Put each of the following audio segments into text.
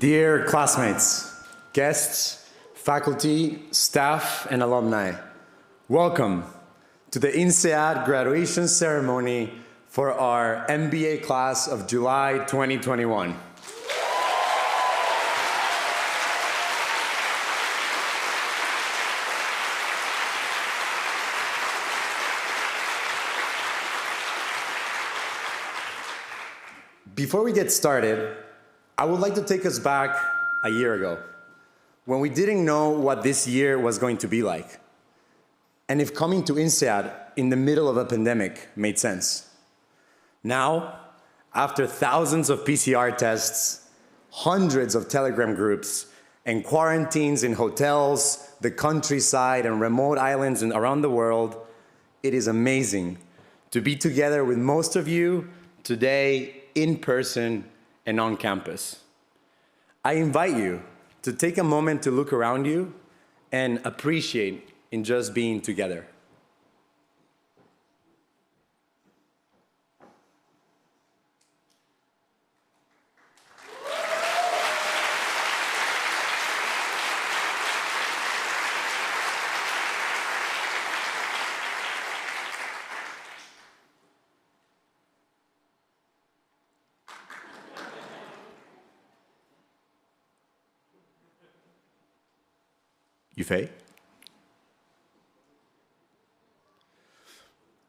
Dear classmates, guests, faculty, staff, and alumni, welcome to the INSEAD graduation ceremony for our MBA class of July 2021. Before we get started, I would like to take us back a year ago, when we didn't know what this year was going to be like, and if coming to INSEAD in the middle of a pandemic made sense. Now, after thousands of PCR tests, hundreds of Telegram groups, and quarantines in hotels, the countryside, and remote islands around the world, it is amazing to be together with most of you today in person and on campus. I invite you to take a moment to look around you and appreciate in just being together. Yufei?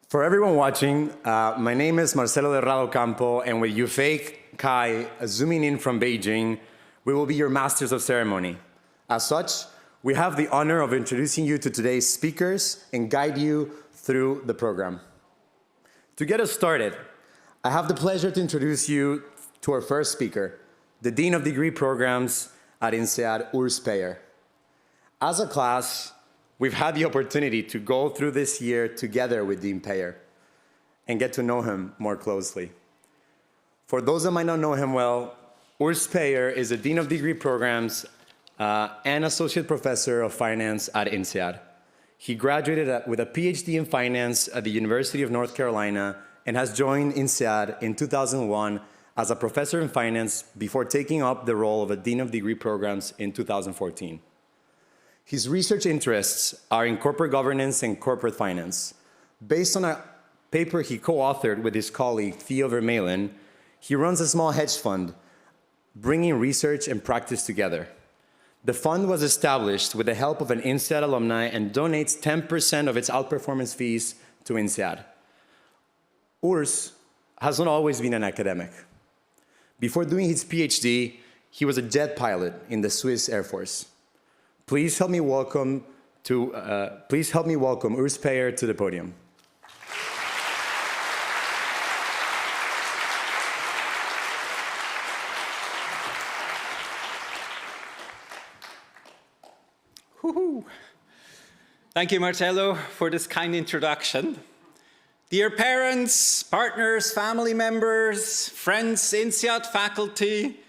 For everyone watching, my name is Marcelo Delrado Campo, and with Yufei Kai zooming in from Beijing, we will be your masters of ceremony. As such, we have the honor of introducing you to today's speakers and guide you through the program. To get us started, I have the pleasure to introduce you to our first speaker, the Dean of Degree Programs at INSEAD, Urs Peyer. As a class, we've had the opportunity to go through this year together with Dean Peyer and get to know him more closely. For those that might not know him well, Urs Peyer is a Dean of Degree Programs and Associate Professor of Finance at INSEAD. He graduated with a PhD in Finance at the University of North Carolina and has joined INSEAD in 2001 as a Professor in Finance before taking up the role of a Dean of Degree Programs in 2014. His research interests are in corporate governance and corporate finance. Based on a paper he co-authored with his colleague Theo Vermeulen, he runs a small hedge fund, bringing research and practice together. The fund was established with the help of an INSEAD alumni and donates 10% of its outperformance fees to INSEAD. Urs has not always been an academic. Before doing his PhD, he was a jet pilot in the Swiss Air Force. Please help me welcome Urs Peyer to the podium. Woohoo. Thank you, Marcelo, for this kind introduction. Dear parents, partners, family members, friends, INSEAD faculty,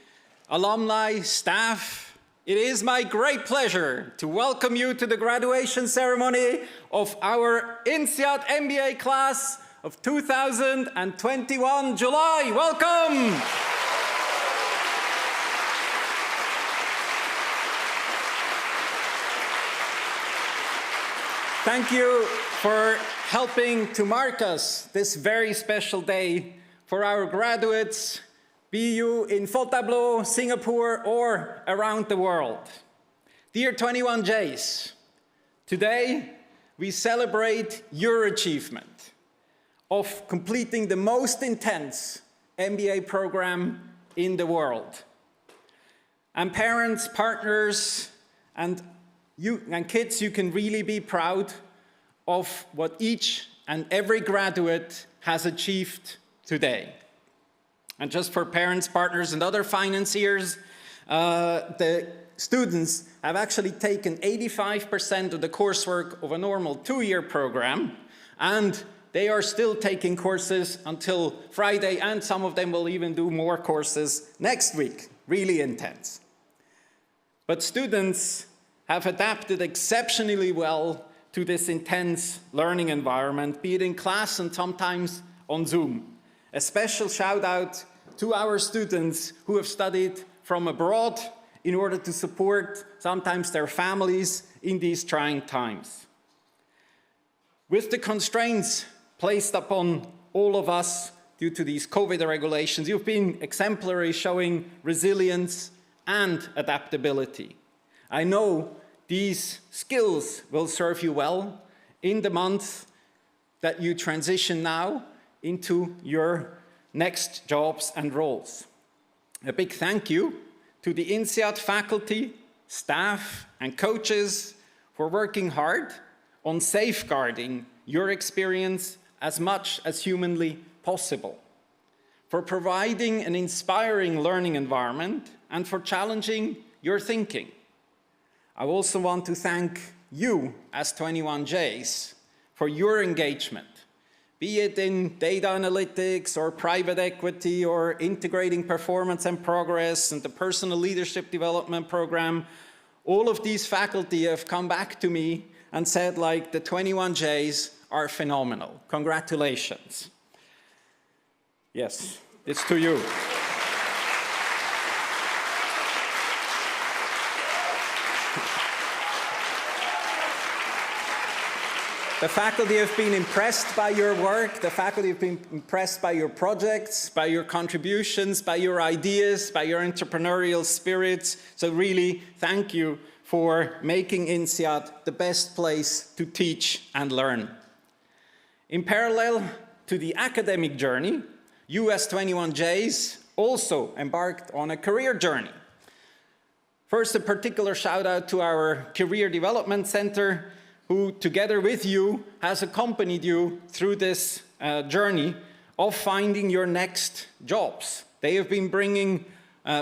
alumni, staff, it is my great pleasure to welcome you to the graduation ceremony of our INSEAD MBA class of 2021 July. Welcome! Thank you for helping to mark us this very special day for our graduates, be you in Fontainebleau, Singapore, or around the world. Dear 21Js, today we celebrate your achievement of completing the most intense MBA program in the world. And parents, partners, and kids, you can really be proud of what each and every graduate has achieved today. And just for parents, partners, and other financiers, the students have actually taken 85% of the coursework of a normal 2-year program, and they are still taking courses until Friday, and some of them will even do more courses next week. Really intense. But students have adapted exceptionally well to this intense learning environment, be it in class and sometimes on Zoom. A special shout out to our students who have studied from abroad in order to support sometimes their families in these trying times. With the constraints placed upon all of us due to these COVID regulations, you've been exemplary, showing resilience and adaptability. I know these skills will serve you well in the month that you transition now into your next jobs and roles. A big thank you to the INSEAD faculty, staff, and coaches for working hard on safeguarding your experience as much as humanly possible, for providing an inspiring learning environment, and for challenging your thinking. I also want to thank you as 21Js for your engagement, be it in data analytics or private equity or integrating performance and progress and the personal leadership development program. All of these faculty have come back to me and said, like, the 21Js are phenomenal. Congratulations. Yes, it's to you. The faculty have been impressed by your work. The faculty have been impressed by your projects, by your contributions, by your ideas, by your entrepreneurial spirits. So really, thank you for making INSEAD the best place to teach and learn. In parallel to the academic journey, you as 21Js also embarked on a career journey. First, a particular shout out to our Career Development Center, who together with you has accompanied you through this journey of finding your next jobs. They have been bringing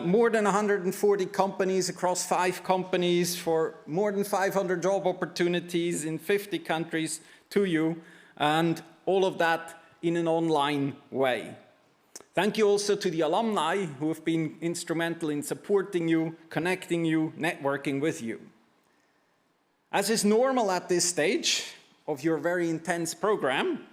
more than 140 companies across 5 companies for more than 500 job opportunities in 50 countries to you, and all of that in an online way. Thank you also to the alumni who have been instrumental in supporting you, connecting you, networking with you. As is normal at this stage of your very intense program,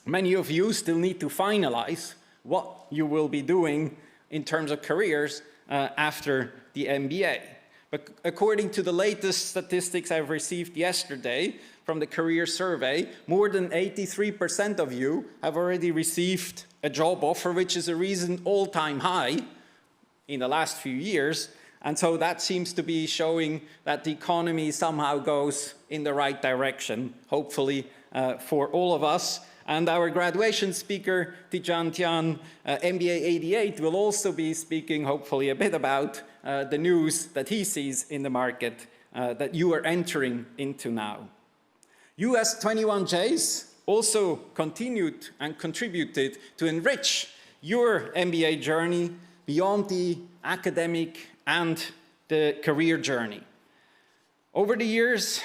many of you still need to finalize what you will be doing in terms of careers after the MBA. But according to the latest statistics I've received yesterday from the career survey, more than 83% of you have already received a job offer, which is a recent all-time high in the last few years. And so that seems to be showing that the economy somehow goes in the right direction, hopefully for all of us. And our graduation speaker, Tijan Tian, MBA 88, will also be speaking hopefully a bit about the news that he sees in the market that you are entering into now. You as 21Js also continued and contributed to enrich your MBA journey beyond the academic and the career journey. Over the years,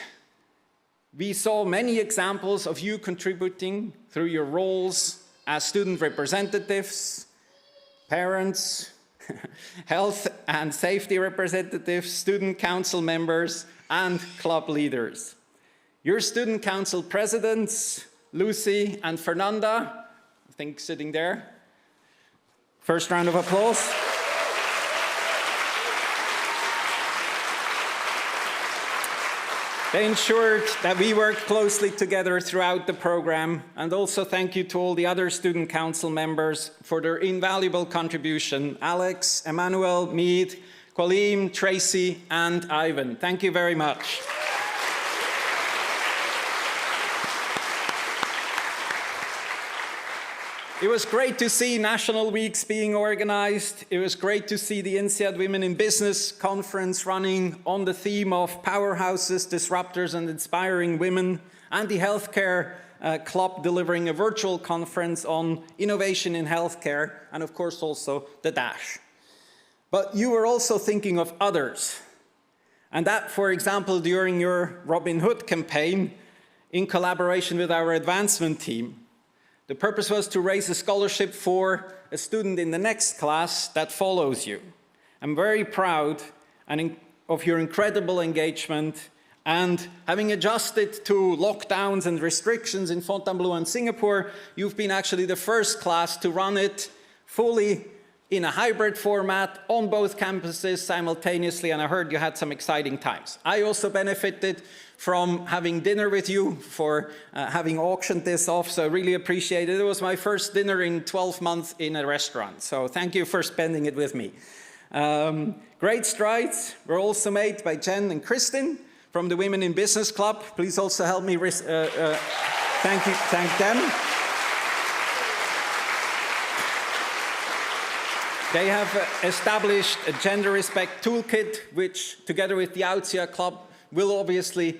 we saw many examples of you contributing through your roles as student representatives, parents, health and safety representatives, student council members, and club leaders. Your student council presidents, Lucy and Fernanda, I think sitting there. First round of applause. They ensured that we worked closely together throughout the program, and also thank you to all the other student council members for their invaluable contribution. Alex, Emmanuel, Mead, Qualim, Tracy, and Ivan. Thank you very much. It was great to see national weeks being organized. It was great to see the INSEAD Women in Business conference running on the theme of powerhouses, disruptors, and inspiring women, and the healthcare club delivering a virtual conference on innovation in healthcare, and of course also the Dash. But you were also thinking of others. And that, for example, during your Robin Hood campaign in collaboration with our advancement team. The purpose was to raise a scholarship for a student in the next class that follows you. I'm very proud of your incredible engagement, and having adjusted to lockdowns and restrictions in Fontainebleau and Singapore, you've been actually the first class to run it fully in a hybrid format on both campuses simultaneously, and I heard you had some exciting times. I also benefited from having dinner with you, for having auctioned this off, so I really appreciate it. It was my first dinner in 12 months in a restaurant, so thank you for spending it with me. Great strides were also made by Jen and Kristin from the Women in Business Club. Please also help me thank them. They have established a gender respect toolkit, which together with the INSEAD Club will obviously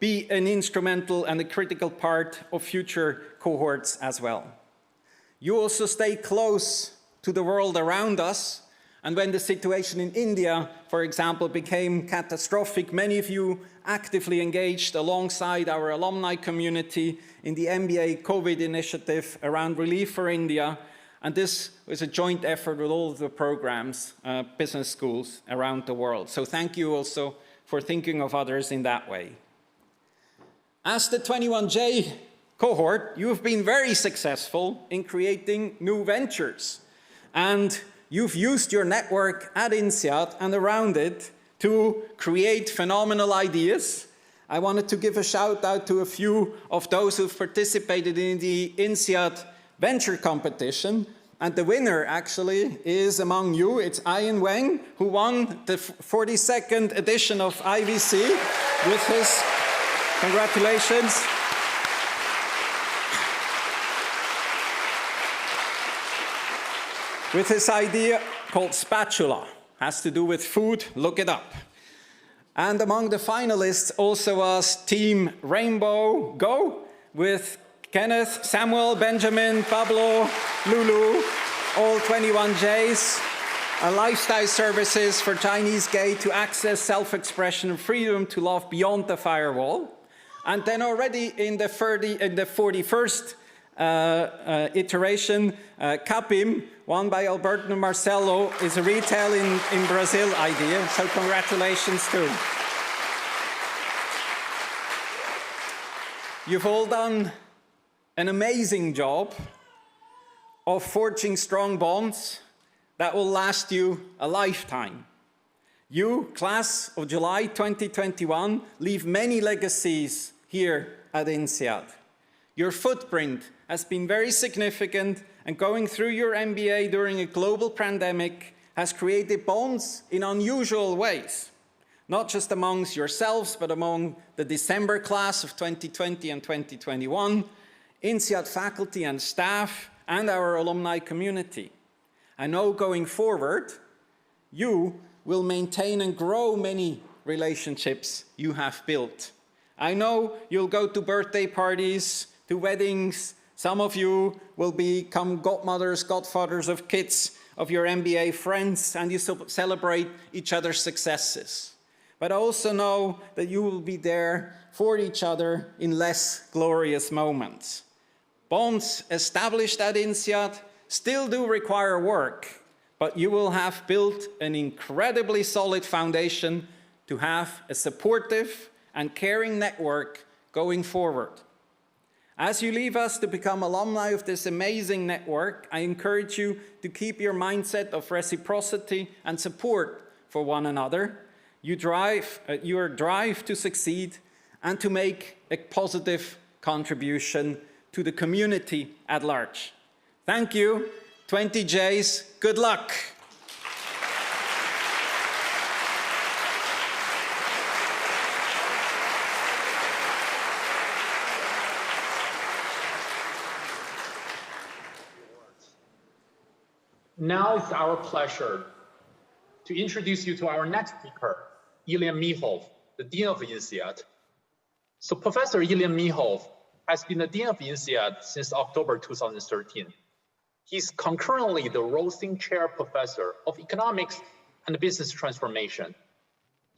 be an instrumental and a critical part of future cohorts as well. You also stay close to the world around us, and when the situation in India, for example, became catastrophic, many of you actively engaged alongside our alumni community in the MBA COVID initiative around relief for India. And this was a joint effort with all of the programs, business schools around the world. So thank you also for thinking of others in that way. As the 21J cohort, you've been very successful in creating new ventures. And you've used your network at INSEAD and around it to create phenomenal ideas. I wanted to give a shout out to a few of those who've participated in the INSEAD venture competition, and the winner actually is among you. It's Ian Wang, who won the 42nd edition of IVC with his, congratulations. With his idea called Spatula, has to do with food, look it up. And among the finalists also was Team Rainbow Go with Kenneth, Samuel, Benjamin, Pablo, Lulu, all 21Js, lifestyle services for Chinese gay to access self-expression and freedom to love beyond the firewall. And then already in the 41st iteration, Capim, won by Alberto and Marcelo, is a retail in Brazil idea, so congratulations too. You've all done an amazing job of forging strong bonds that will last you a lifetime. You, class of July 2021, leave many legacies here at INSEAD. Your footprint has been very significant, and going through your MBA during a global pandemic has created bonds in unusual ways, not just amongst yourselves, but among the December class of 2020 and 2021, INSEAD faculty and staff, and our alumni community. I know going forward, you will maintain and grow many relationships you have built. I know you'll go to birthday parties, to weddings. Some of you will become godmothers, godfathers of kids of your MBA friends, and you celebrate each other's successes. But I also know that you will be there for each other in less glorious moments. Bonds established at INSEAD still do require work, but you will have built an incredibly solid foundation to have a supportive and caring network going forward. As you leave us to become alumni of this amazing network, I encourage you to keep your mindset of reciprocity and support for one another, your drive to succeed, and to make a positive contribution to the community at large. Thank you, 20Js, good luck. Now it's our pleasure to introduce you to our next speaker, Ilya Mihov, the Dean of INSEAD. So Professor Ilya Mihov has been the Dean of INSEAD since October 2013. He's concurrently the Rosing Chair Professor of Economics and Business Transformation.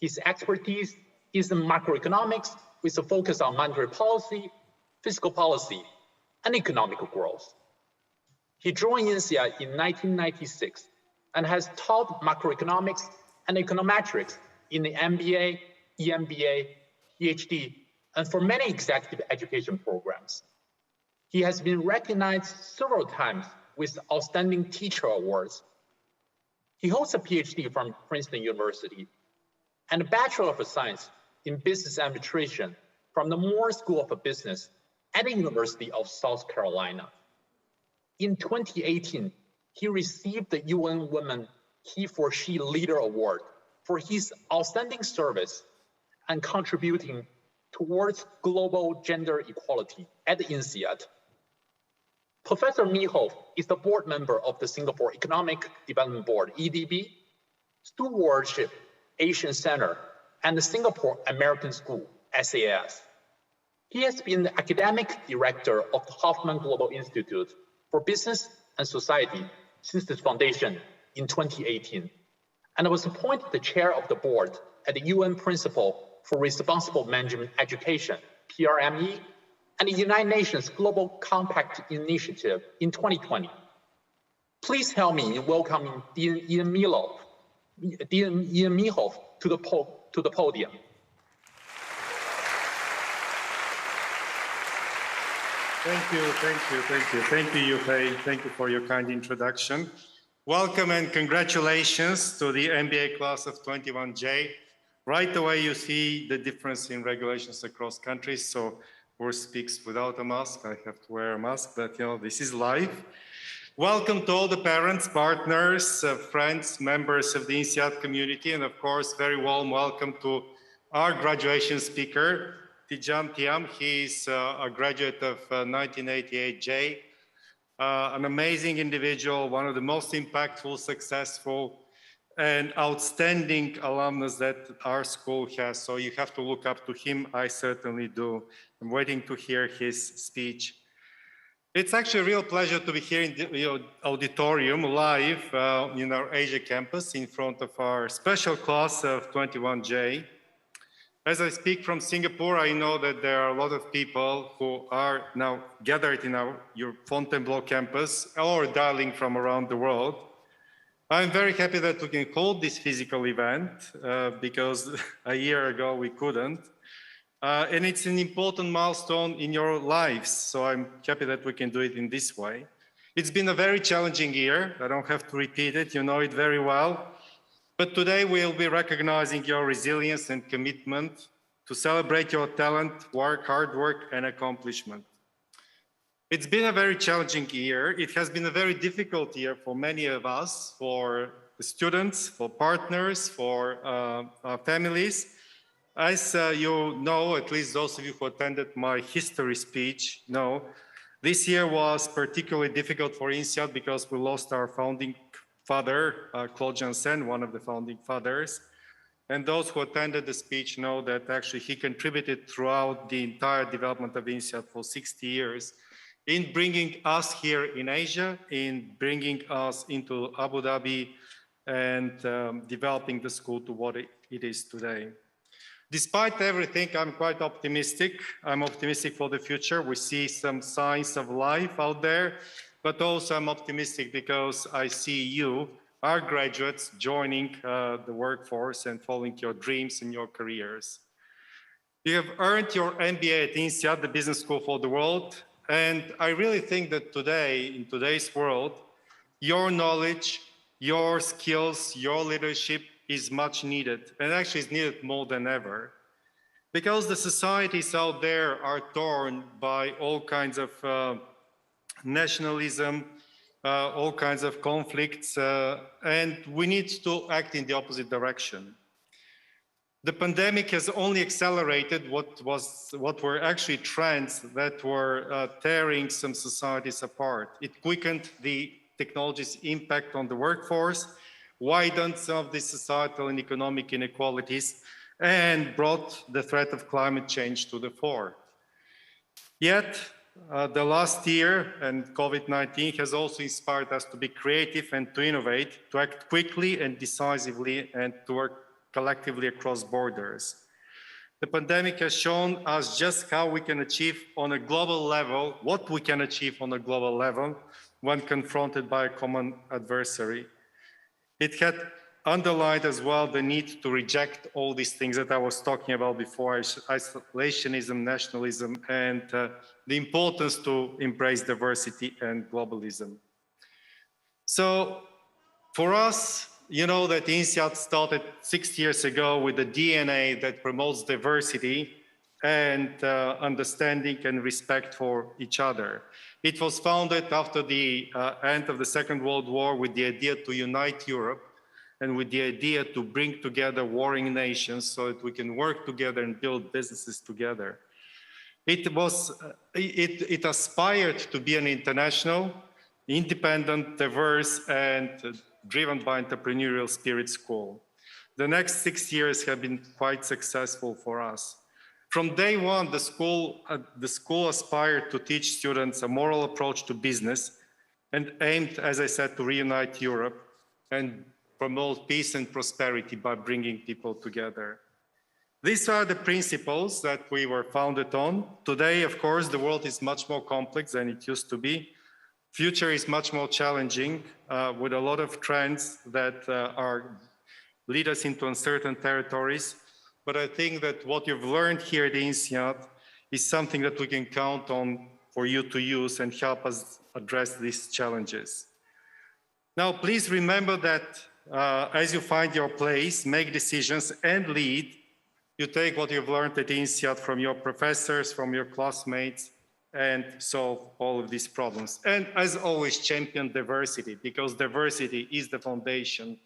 His expertise is in macroeconomics with a focus on monetary policy, fiscal policy, and economic growth. He joined INSEAD in 1996 and has taught macroeconomics and econometrics in the MBA, EMBA, PhD, and for many executive education programs. He has been recognized several times with Outstanding Teacher Awards. He holds a PhD from Princeton University and a Bachelor of Science in Business Administration from the Moore School of Business at the University of South Carolina. In 2018, he received the UN Women He/For/She Leader Award for his outstanding service and contributing towards global gender equality at the INSEAD. Professor Meehoff is the board member of the Singapore Economic Development Board, EDB, Stewardship Asian Center, and the Singapore American School, SAS. He has been the academic director of the Hoffman Global Institute for Business and Society since its foundation in 2018, and was appointed the chair of the board at the UN Principle for Responsible Management Education, PRME, and the United Nations Global Compact Initiative in 2020. Please help me in welcoming Dean Ian Meehoff to the podium. Thank you, Yufei. Thank you for your kind introduction. Welcome and congratulations to the MBA class of 21J. Right away, you see the difference in regulations across countries. So who speaks without a mask? I have to wear a mask, but this is live. Welcome to all the parents, partners, friends, members of the INSEAD community, and of course, very warm welcome to our graduation speaker, Tijan Thiam. He's a graduate of 1988J, an amazing individual, one of the most impactful, successful, and outstanding alumnus that our school has. So you have to look up to him. I certainly do. I'm waiting to hear his speech. It's actually a real pleasure to be here in the auditorium live in our Asia campus in front of our special class of 21J. As I speak from Singapore, I know that there are a lot of people who are now gathered in your Fontainebleau campus or dialing from around the world. I'm very happy that we can hold this physical event because a year ago we couldn't. And it's an important milestone in your lives. So I'm happy that we can do it in this way. It's been a very challenging year. I don't have to repeat it. You know it very well. But today we'll be recognizing your resilience and commitment to celebrate your talent, hard work, and accomplishment. It's been a very challenging year. It has been a very difficult year for many of us, for the students, for partners, for our families. As you know, at least those of you who attended my history speech know, this year was particularly difficult for INSEAD because we lost our founding father, Claude Janssen, one of the founding fathers. And those who attended the speech know that actually he contributed throughout the entire development of INSEAD for 60 years in bringing us here in Asia, in bringing us into Abu Dhabi and developing the school to what it is today. Despite everything, I'm quite optimistic. I'm optimistic for the future. We see some signs of life out there, but also I'm optimistic because I see you, our graduates, joining the workforce and following your dreams and your careers. You have earned your MBA at INSEAD, the business school for the world. And I really think that today, in today's world, your knowledge, your skills, your leadership is much needed, and actually is needed more than ever. Because the societies out there are torn by all kinds of nationalism, all kinds of conflicts, and we need to act in the opposite direction. The pandemic has only accelerated what were actually trends that were tearing some societies apart. It quickened the technology's impact on the workforce, widened some of the societal and economic inequalities, and brought the threat of climate change to the fore. Yet, the last year and COVID-19 has also inspired us to be creative and to innovate, to act quickly and decisively, and to work collectively across borders. The pandemic has shown us just how we can achieve on a global level, what we can achieve on a global level when confronted by a common adversary. It had underlined as well the need to reject all these things that I was talking about before, isolationism, nationalism, and the importance to embrace diversity and globalism. So for us, you know that INSEAD started 6 years ago with a DNA that promotes diversity and understanding and respect for each other. It was founded after the end of the Second World War with the idea to unite Europe and with the idea to bring together warring nations so that we can work together and build businesses together. It aspired to be an international, independent, diverse, and driven by entrepreneurial spirit school. The next 6 years have been quite successful for us. From day one, the school aspired to teach students a moral approach to business and aimed, as I said, to reunite Europe and promote peace and prosperity by bringing people together. These are the principles that we were founded on. Today, of course, the world is much more complex than it used to be. Future is much more challenging with a lot of trends that lead us into uncertain territories. But I think that what you've learned here at INSEAD is something that we can count on for you to use and help us address these challenges. Now, please remember that as you find your place, make decisions and lead, you take what you've learned at INSEAD from your professors, from your classmates, and solve all of these problems. And as always, champion diversity, because diversity is the foundation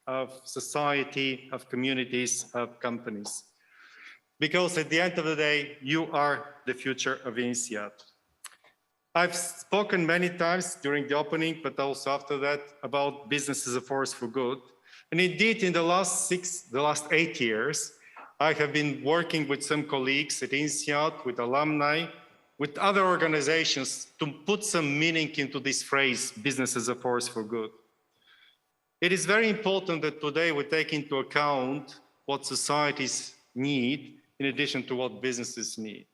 of society, of communities, of companies. Because at the end of the day, you are the future of INSEAD. I've spoken many times during the opening, but also after that, about business as a force for good. And indeed, in the last 8 years, I have been working with some colleagues at INSEAD, with alumni, with other organizations to put some meaning into this phrase, business as a force for good. It is very important that today we take into account what societies need in addition to what businesses need.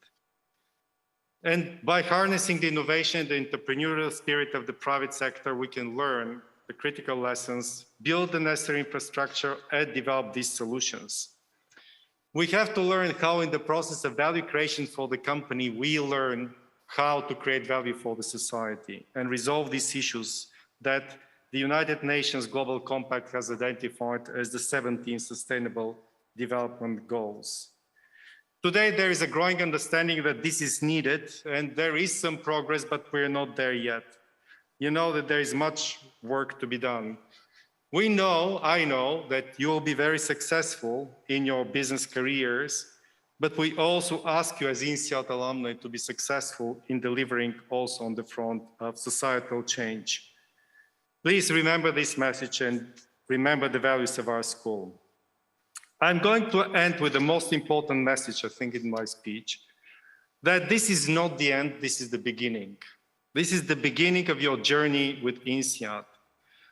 And by harnessing the innovation, the entrepreneurial spirit of the private sector, we can learn the critical lessons, build the necessary infrastructure, and develop these solutions. We have to learn how in the process of value creation for the company, we learn how to create value for the society and resolve these issues that the United Nations Global Compact has identified as the 17 Sustainable Development Goals. Today, there is a growing understanding that this is needed, and there is some progress, but we're not there yet. You know that there is much work to be done. I know that you will be very successful in your business careers, but we also ask you as INSEAD alumni to be successful in delivering also on the front of societal change. Please remember this message and remember the values of our school. I'm going to end with the most important message, I think, in my speech, that this is not the end, this is the beginning. This is the beginning of your journey with INSEAD.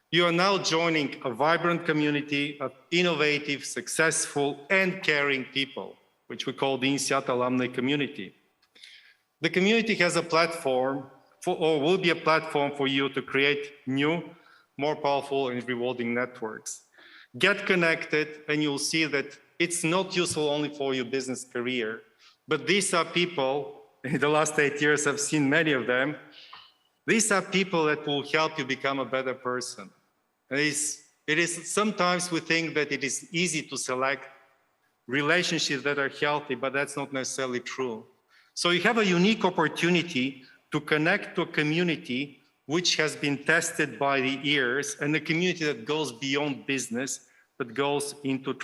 You are now joining a vibrant community of innovative, successful, and caring people, which we call the INSEAD alumni community. The community has a platform, or will be a platform for you to create new, more powerful and rewarding networks. Get connected, and you'll see that it's not useful only for your business career, but these are people, in the last 8 years, I've seen many of them, these are people that will help you become a better person. It is sometimes we think that it is easy to select relationships that are healthy, but that's not necessarily true. So you have a unique opportunity to connect to a community which has been tested by the years, and a community that goes beyond business, but goes into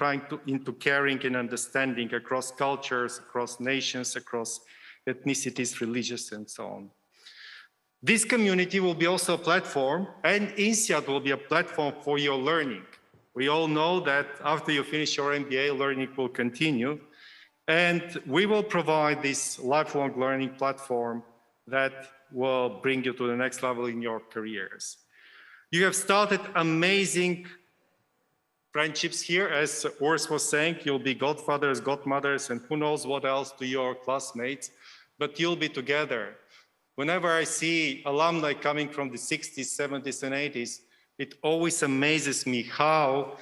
into caring and understanding across cultures, across nations, across ethnicities, religions, and so on. This community will be also a platform, and INSEAD will be a platform for your learning. We all know that after you finish your MBA, learning will continue, and we will provide this lifelong learning platform that will bring you to the next level in your careers. You have started amazing friendships here. As Urs was saying, you'll be godfathers, godmothers, and who knows what else to your classmates, but you'll be together. Whenever I see alumni coming from the 60s, 70s, and 80s, it always amazes me how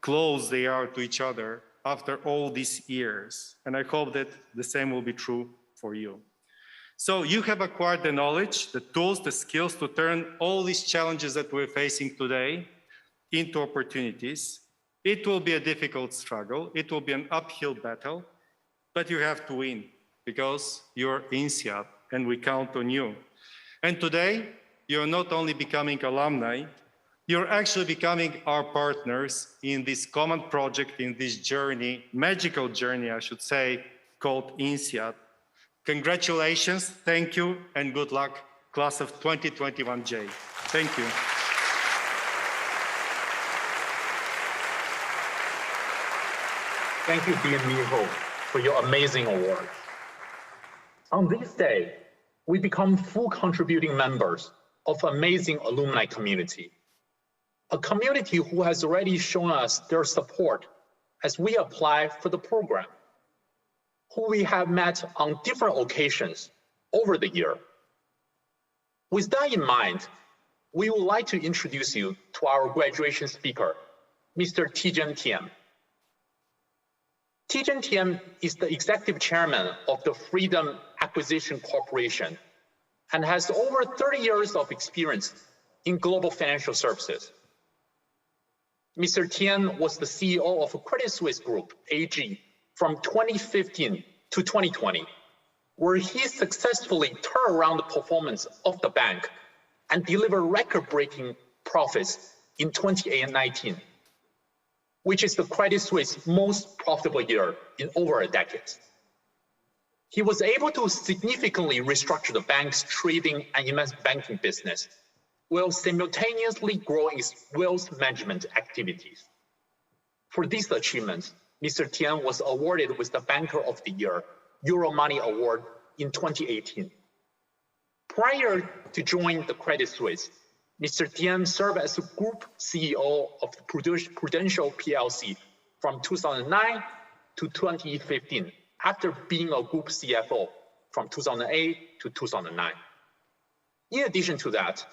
close they are to each other after all these years. And I hope that the same will be true for you. So you have acquired the knowledge, the tools, the skills to turn all these challenges that we're facing today into opportunities. It will be a difficult struggle. It will be an uphill battle, but you have to win because you're INSEAD and we count on you. And today, you're not only becoming alumni, you're actually becoming our partners in this common project, in this journey, magical journey, I should say, called INSEAD. Congratulations, thank you, and good luck, class of 2021J. Thank you. Thank you, Dean Miho, for your amazing award. On this day, we become full contributing members of amazing alumni community, a community who has already shown us their support as we apply for the program, who we have met on different occasions over the year. With that in mind, we would like to introduce you to our graduation speaker, Mr. Tijen Tian. Tijen Tian is the executive chairman of the Freedom Acquisition Corporation and has over 30 years of experience in global financial services. Mr. Tian was the CEO of Credit Suisse Group, AG, from 2015 to 2020, where he successfully turned around the performance of the bank and delivered record-breaking profits in 2019, which is the Credit Suisse most profitable year in over a decade. He was able to significantly restructure the bank's trading and investment banking business, while simultaneously growing its wealth management activities. For these achievements, Mr. Tian was awarded with the Banker of the Year Euromoney Award in 2018. Prior to joining the Credit Suisse, Mr. Tian served as the Group CEO of the Prudential PLC from 2009 to 2015, after being a Group CFO from 2008 to 2009. In addition to that,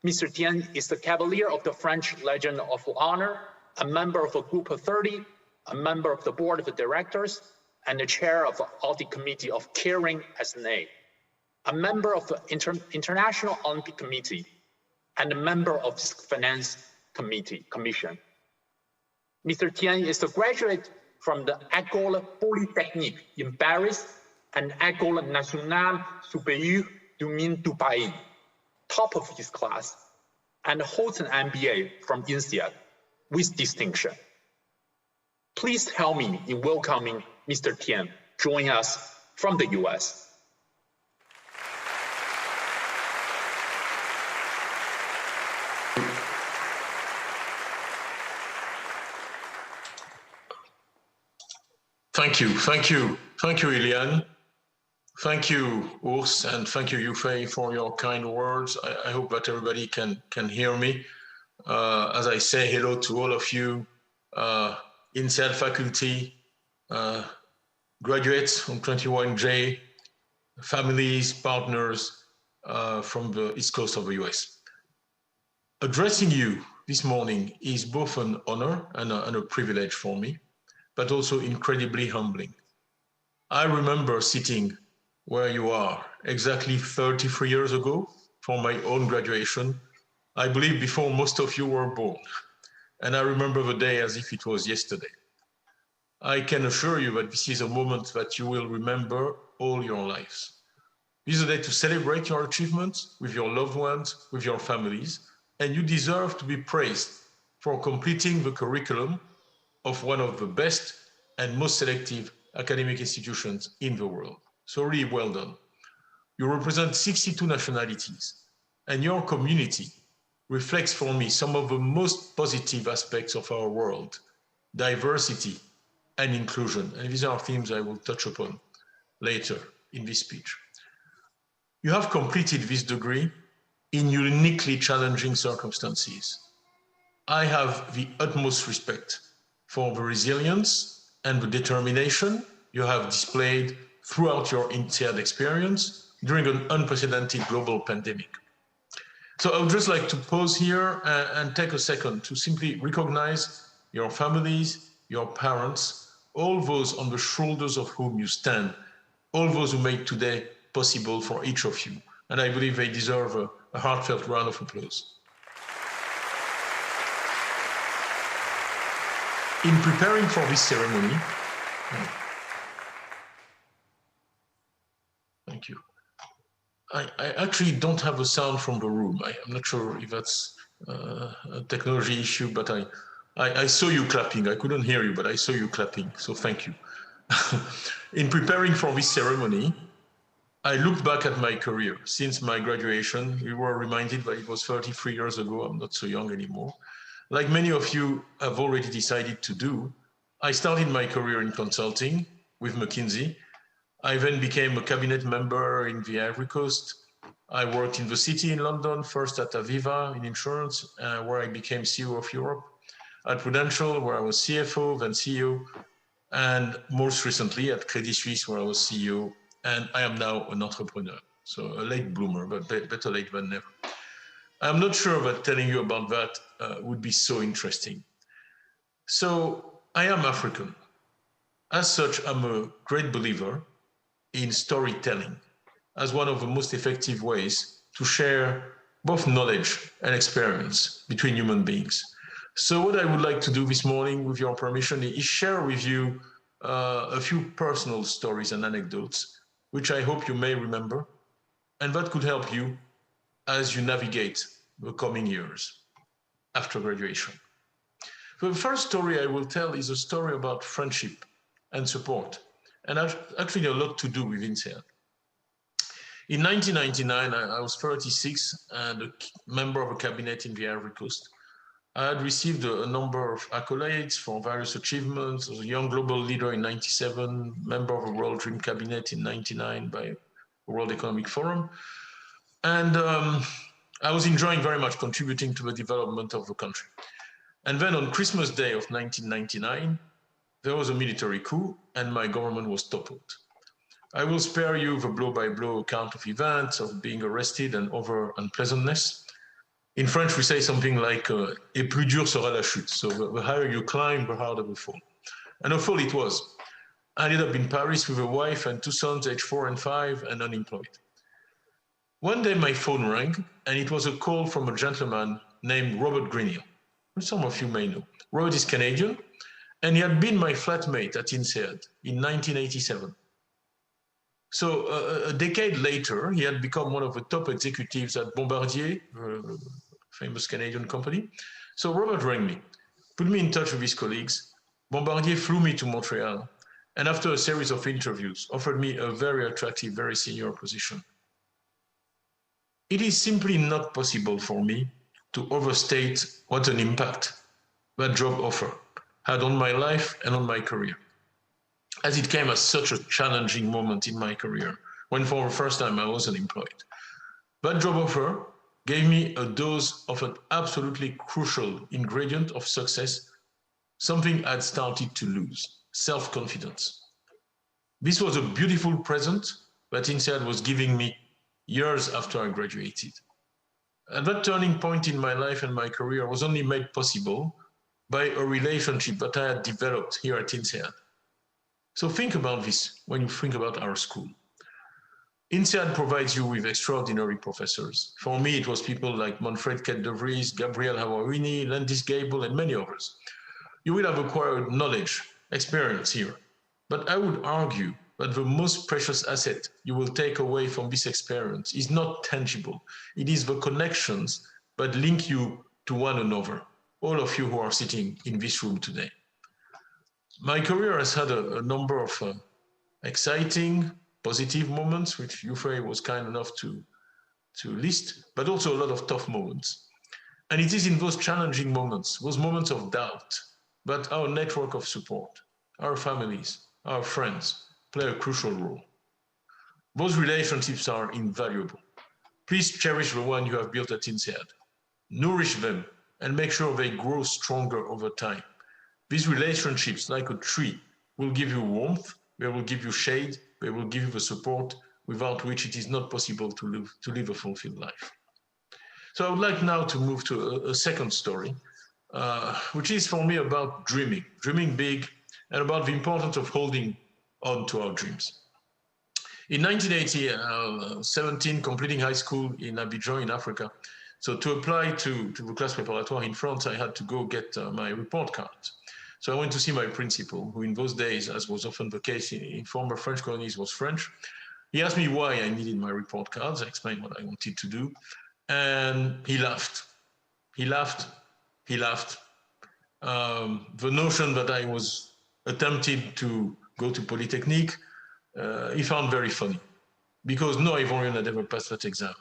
Mr. Tian is the Cavalier of the French Legion of Honor, a member of a Group of 30, a member of the Board of Directors, and the chair of the Audit Committee of Kering S&A, a member of the International Olympic Committee, and a member of the Finance Commission. Mr. Tian is a graduate from the École Polytechnique in Paris and École Nationale Supérieure du Mines du Pays, top of his class, and holds an MBA from INSEAD with distinction. Please help me in welcoming Mr. Tian, joining us from the US. Thank you, Ilian. Thank you, Urs, and thank you, Yufei, for your kind words. I hope that everybody can hear me. As I say hello to all of you, INSEAD faculty, graduates from 21J, families, partners from the East Coast of the US. Addressing you this morning is both an honor and a privilege for me, but also incredibly humbling. I remember sitting where you are exactly 33 years ago for my own graduation, I believe before most of you were born. And I remember the day as if it was yesterday. I can assure you that this is a moment that you will remember all your lives. This is a day to celebrate your achievements with your loved ones, with your families, and you deserve to be praised for completing the curriculum of one of the best and most selective academic institutions in the world. So really well done. You represent 62 nationalities, and your community reflects for me some of the most positive aspects of our world: diversity and inclusion. And these are themes I will touch upon later in this speech. You have completed this degree in uniquely challenging circumstances. I have the utmost respect for the resilience and the determination you have displayed throughout your INSEAD experience during an unprecedented global pandemic. So I would just like to pause here and take a second to simply recognize your families, your parents, all those on the shoulders of whom you stand, all those who made today possible for each of you. And I believe they deserve a heartfelt round of applause. In preparing for this ceremony, thank you. I actually don't have a sound from the room. I'm not sure if that's a technology issue, but I saw you clapping. I couldn't hear you, but I saw you clapping, so thank you. In preparing for this ceremony, I looked back at my career since my graduation. We were reminded that it was 33 years ago. I'm not so young anymore. Like many of you have already decided to do, I started my career in consulting with McKinsey. I then became a cabinet member in the Ivory Coast. I worked in the city in London, first at Aviva in insurance, where I became CEO of Europe, at Prudential, where I was CFO, then CEO, and most recently at Credit Suisse, where I was CEO, and I am now an entrepreneur. So a late bloomer, but better late than never. I'm not sure that telling you about that would be so interesting. So I am African. As such, I'm a great believer in storytelling as one of the most effective ways to share both knowledge and experience between human beings. So what I would like to do this morning, with your permission, is share with you a few personal stories and anecdotes, which I hope you may remember, and that could help you as you navigate the coming years after graduation. The first story I will tell is a story about friendship and support, and actually a lot to do with INSEAD. In 1999, I was 36 and a member of a cabinet in the Ivory Coast. I had received a number of accolades for various achievements. I was a young global leader in 97, member of a World Dream Cabinet in 99 by the World Economic Forum. And I was enjoying very much contributing to the development of the country. And then on Christmas Day of 1999, there was a military coup and my government was toppled. I will spare you the blow-by-blow account of events, of being arrested and other unpleasantness. In French, we say something like, et plus dur sera la chute. So the higher you climb, the harder the fall. And a fall it was. I ended up in Paris with a wife and two sons, aged 4 and 5, and unemployed. One day my phone rang, and it was a call from a gentleman named Robert Greenhill, who some of you may know. Robert is Canadian, and he had been my flatmate at INSEAD in 1987. So a decade later, he had become one of the top executives at Bombardier, a famous Canadian company. So Robert rang me, put me in touch with his colleagues. Bombardier flew me to Montreal, and after a series of interviews, offered me a very attractive, very senior position. It is simply not possible for me to overstate what an impact that job offer had on my life and on my career, as it came as such a challenging moment in my career, when for the first time I was unemployed. That job offer gave me a dose of an absolutely crucial ingredient of success, something I'd started to lose, self-confidence. This was a beautiful present that INSEAD was giving me years after I graduated. And that turning point in my life and my career was only made possible by a relationship that I had developed here at INSEAD. So think about this when you think about our school. INSEAD provides you with extraordinary professors. For me, it was people like Manfred Ket de Vries, Gabriel Hawawini, Landis Gable, and many others. You will have acquired knowledge, experience here. But I would argue that the most precious asset you will take away from this experience is not tangible. It is the connections that link you to one another, all of you who are sitting in this room today. My career has had a number of exciting, positive moments, which Yufei was kind enough to list, but also a lot of tough moments. And it is in those challenging moments, those moments of doubt, that our network of support, our families, our friends, play a crucial role. Those relationships are invaluable. Please cherish the one you have built at INSEAD. Nourish them and make sure they grow stronger over time. These relationships, like a tree, will give you warmth, they will give you shade, they will give you the support without which it is not possible to live a fulfilled life. So I would like now to move to a second story, which is for me about dreaming big, and about the importance of holding on to our dreams. In 1980, 17, completing high school in Abidjan in Africa. So to apply to the class préparatoire in France, I had to go get my report card. So I went to see my principal, who in those days, as was often the case in former French colonies, was French. He asked me why I needed my report cards. I explained what I wanted to do. And he laughed. He laughed. He laughed. The notion that I was attempting to go to Polytechnique, he found very funny, because no Ivorian had ever passed that exam.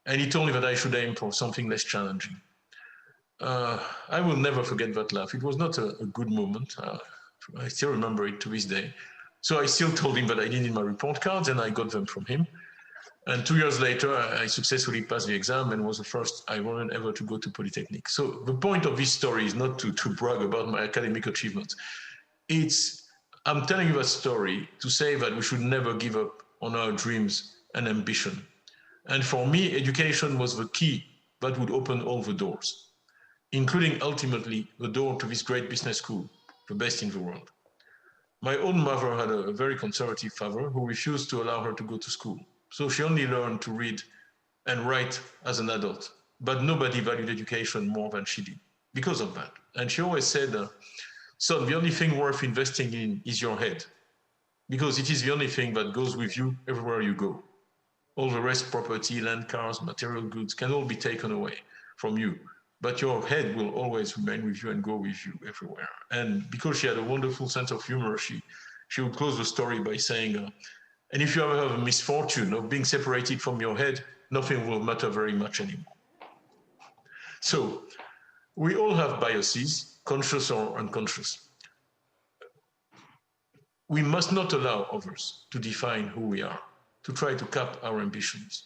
And he told me that I should aim for something less challenging. I will never forget that laugh. It was not a good moment. I still remember it to this day. So I still told him that I needed my report cards, and I got them from him. And 2 years later, I successfully passed the exam and was the first Ivorian ever to go to Polytechnique. So the point of this story is not to brag about my academic achievements. I'm telling you that story to say that we should never give up on our dreams and ambition. And for me, education was the key that would open all the doors, including ultimately the door to this great business school, the best in the world. My own mother had a very conservative father who refused to allow her to go to school. So she only learned to read and write as an adult, but nobody valued education more than she did because of that. And she always said, son, the only thing worth investing in is your head, because it is the only thing that goes with you everywhere you go. All the rest, property, land, cars, material goods, can all be taken away from you. But your head will always remain with you and go with you everywhere. And because she had a wonderful sense of humor, she would close the story by saying, and if you ever have a misfortune of being separated from your head, nothing will matter very much anymore. So we all have biases, conscious or unconscious. We must not allow others to define who we are, to try to cap our ambitions.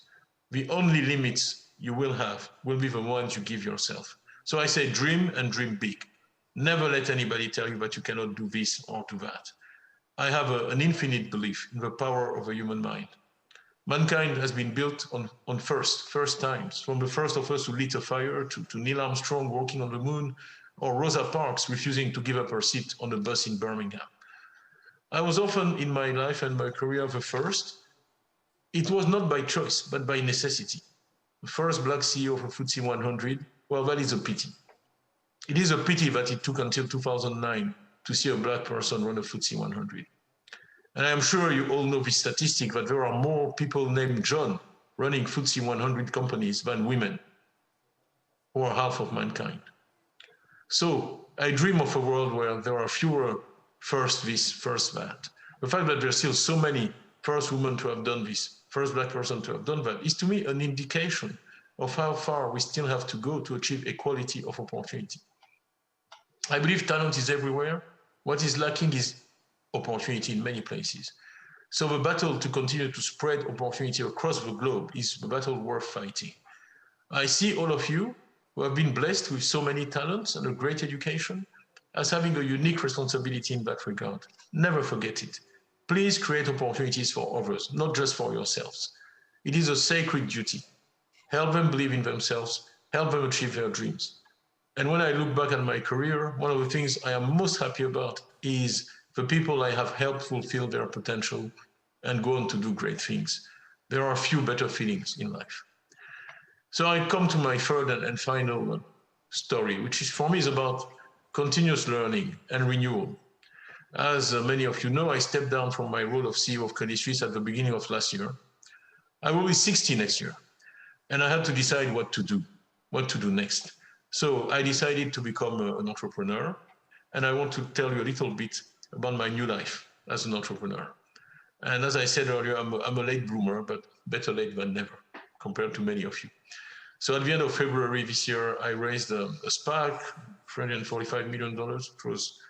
The only limits you will have will be the ones you give yourself. So I say dream, and dream big. Never let anybody tell you that you cannot do this or do that. I have an infinite belief in the power of the human mind. Mankind has been built on first times, from the first of us who lit a fire to Neil Armstrong walking on the moon, or Rosa Parks refusing to give up her seat on a bus in Birmingham. I was often in my life and my career the first. It was not by choice, but by necessity. The first black CEO of a FTSE 100, well, that is a pity. It is a pity that it took until 2009 to see a black person run a FTSE 100. And I'm sure you all know this statistic that there are more people named John running FTSE 100 companies than women, who are half of mankind. So I dream of a world where there are fewer first this, first that. The fact that there are still so many first women to have done this, first black person to have done that, is to me an indication of how far we still have to go to achieve equality of opportunity. I believe talent is everywhere. What is lacking is opportunity in many places. So the battle to continue to spread opportunity across the globe is the battle worth fighting. I see all of you who have been blessed with so many talents and a great education as having a unique responsibility in that regard. Never forget it. Please create opportunities for others, not just for yourselves. It is a sacred duty. Help them believe in themselves, help them achieve their dreams. And when I look back at my career, one of the things I am most happy about is the people I have helped fulfill their potential and go on to do great things. There are few better feelings in life. So I come to my third and final story, which is for me is about continuous learning and renewal. As many of you know, I stepped down from my role of CEO of Credit Suisse at the beginning of last year. I will be 60 next year, and I had to decide what to do next. So I decided to become an entrepreneur, and I want to tell you a little bit about my new life as an entrepreneur. And as I said earlier, I'm a late bloomer, but better late than never, compared to many of you. So at the end of February this year, I raised a SPAC, $345 million. It was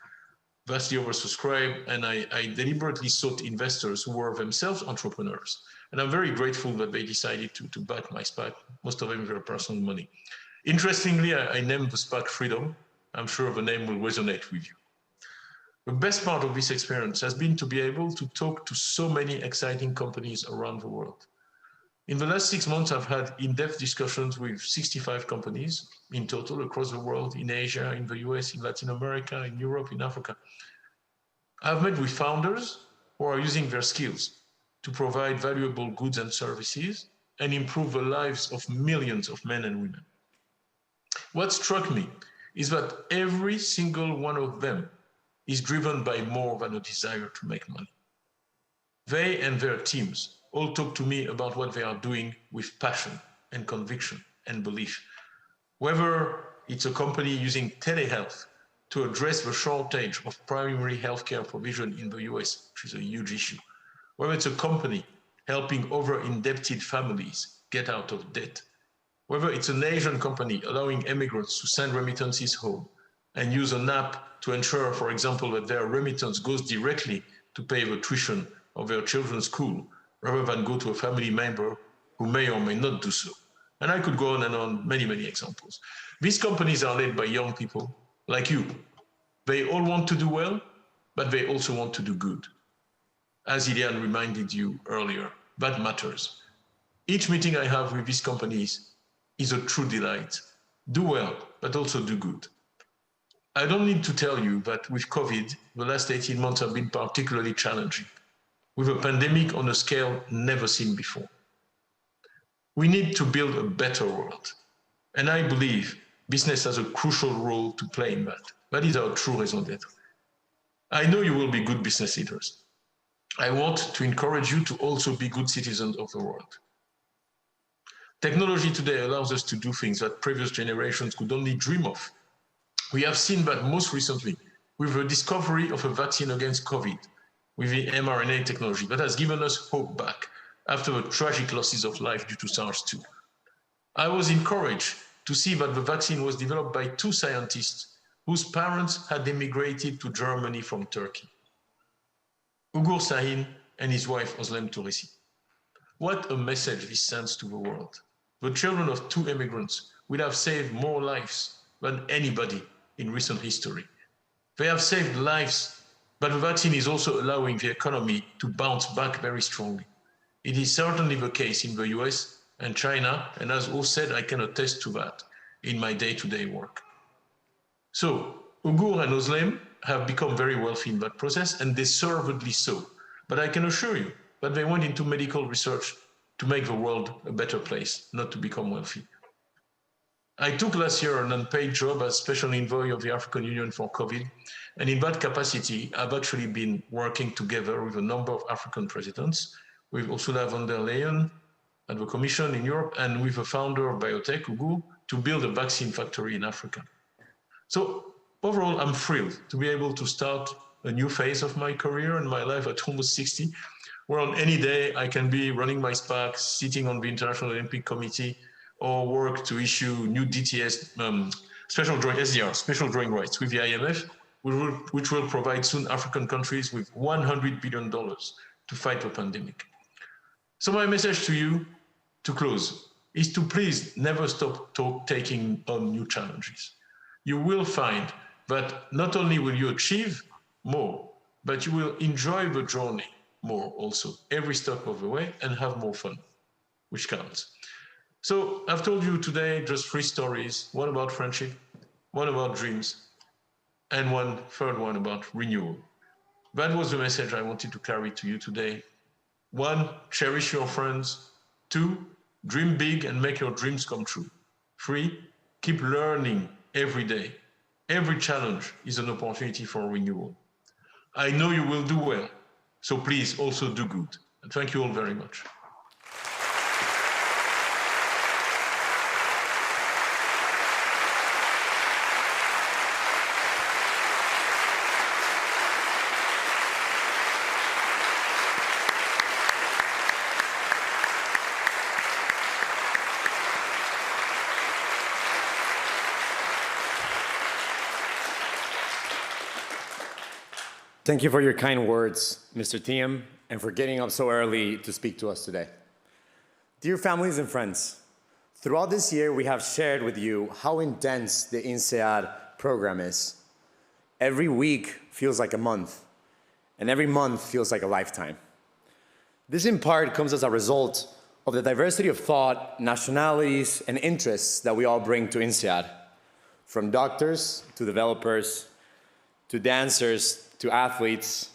vastly oversubscribed, and I deliberately sought investors who were themselves entrepreneurs. And I'm very grateful that they decided to back my SPAC, most of them with their personal money. Interestingly, I named the SPAC Freedom. I'm sure the name will resonate with you. The best part of this experience has been to be able to talk to so many exciting companies around the world. In the last 6 months, I've had in-depth discussions with 65 companies in total across the world, in Asia, in the US, in Latin America, in Europe, in Africa. I've met with founders who are using their skills to provide valuable goods and services and improve the lives of millions of men and women. What struck me is that every single one of them is driven by more than a desire to make money. They and their teams all talk to me about what they are doing with passion and conviction and belief. Whether it's a company using telehealth to address the shortage of primary healthcare provision in the US, which is a huge issue, whether it's a company helping over-indebted families get out of debt, whether it's an Asian company allowing immigrants to send remittances home and use an app to ensure, for example, that their remittance goes directly to pay the tuition of their children's school, rather than go to a family member who may or may not do so. And I could go on and on, many, many examples. These companies are led by young people like you. They all want to do well, but they also want to do good. As Ilian reminded you earlier, that matters. Each meeting I have with these companies is a true delight. Do well, but also do good. I don't need to tell you that with COVID, the last 18 months have been particularly challenging, with a pandemic on a scale never seen before. We need to build a better world. And I believe business has a crucial role to play in that. That is our true raison d'être. I know you will be good business leaders. I want to encourage you to also be good citizens of the world. Technology today allows us to do things that previous generations could only dream of. We have seen that most recently with the discovery of a vaccine against COVID, with the mRNA technology that has given us hope back after the tragic losses of life due to SARS-2. I was encouraged to see that the vaccine was developed by two scientists whose parents had emigrated to Germany from Turkey. Ugur Sahin and his wife Özlem Turisi. What a message this sends to the world. The children of two immigrants will have saved more lives than anybody in recent history. They have saved lives, but the vaccine is also allowing the economy to bounce back very strongly. It is certainly the case in the US and China, and as O said, I can attest to that in my day-to-day work. So, Ugur and Özlem have become very wealthy in that process, and deservedly so. But I can assure you that they went into medical research to make the world a better place, not to become wealthy. I took last year an unpaid job as special envoy of the African Union for COVID, and in that capacity, I've actually been working together with a number of African presidents, with Ursula von der Leyen at the Commission in Europe, and with the founder of biotech, Ugur, to build a vaccine factory in Africa. So overall, I'm thrilled to be able to start a new phase of my career and my life at almost 60, where on any day I can be running my SPAC, sitting on the International Olympic Committee, or work to issue new DTS, special drawing rights with the IMF, which will provide soon African countries with $100 billion to fight the pandemic. So my message to you, to close, is to please never stop taking on new challenges. You will find that not only will you achieve more, but you will enjoy the journey more also, every step of the way, and have more fun, which counts. So I've told you today just 3 stories, one about friendship, one about dreams, and one third one about renewal. That was the message I wanted to carry to you today. 1, cherish your friends. 2, dream big and make your dreams come true. 3, keep learning every day. Every challenge is an opportunity for renewal. I know you will do well, so please also do good. And thank you all very much. Thank you for your kind words, Mr. Thiem, and for getting up so early to speak to us today. Dear families and friends, throughout this year, we have shared with you how intense the INSEAD program is. Every week feels like a month, and every month feels like a lifetime. This in part comes as a result of the diversity of thought, nationalities, and interests that we all bring to INSEAD, from doctors to developers, to dancers, to athletes,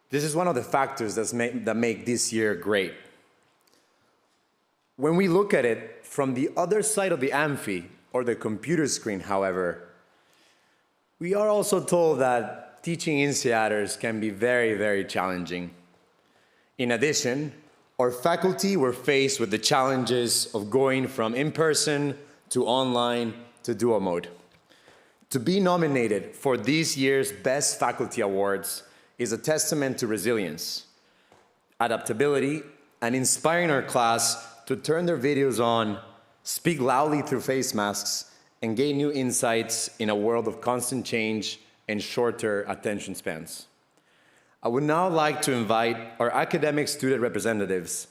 This is one of the factors that make this year great. When we look at it from the other side of the amphi, or the computer screen, however, we are also told that teaching INSEADers can be very, very challenging. In addition, our faculty were faced with the challenges of going from in-person to online to dual mode. To be nominated for this year's Best Faculty Awards is a testament to resilience, adaptability, and inspiring our class to turn their videos on, speak loudly through face masks, and gain new insights in a world of constant change and shorter attention spans. I would now like to invite our academic student representatives,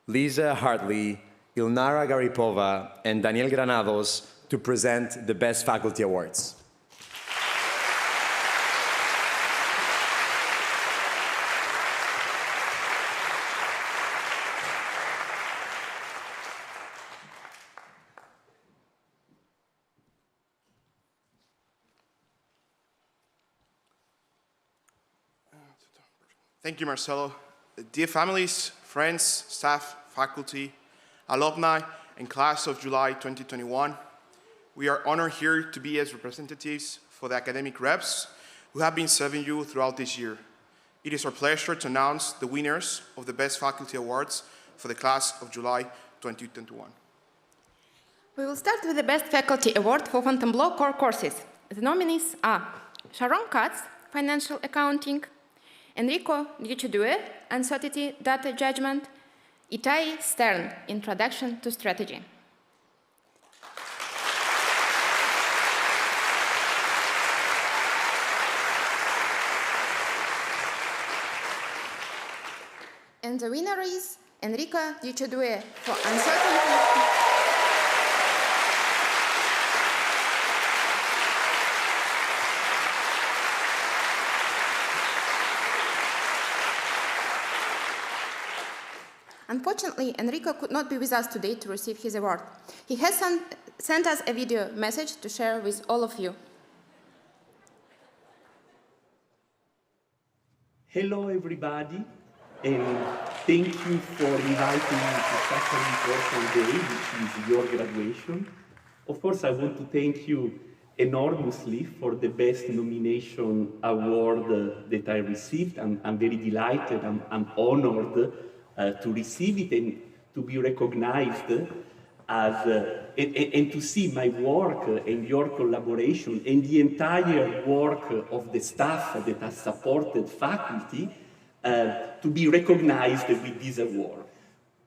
Lisa Hartley, Ilnara Garipova, and Daniel Granados, to present the Best Faculty Awards. Thank you, Marcelo. Dear families, friends, staff, faculty, alumni, and class of July 2021, we are honored here to be as representatives for the academic reps who have been serving you throughout this year. It is our pleasure to announce the winners of the Best Faculty Awards for the class of July 2021. We will start with the Best Faculty Award for Fontainebleau core courses. The nominees are Sharon Katz, Financial Accounting; Enrico Dicidue, Uncertainty Data Judgment; Itai Stern, Introduction to Strategy. And the winner is Enrico Dicidue for Uncertainty. Unfortunately, Enrico could not be with us today to receive his award. He has sent us a video message to share with all of you. Hello, everybody, and thank you for inviting me to such an important day, which is your graduation. Of course, I want to thank you enormously for the Best Nomination Award that I received. I'm very delighted, I'm honored to receive it and to be recognized as, and to see my work and your collaboration and the entire work of the staff that has supported faculty to be recognized with this award.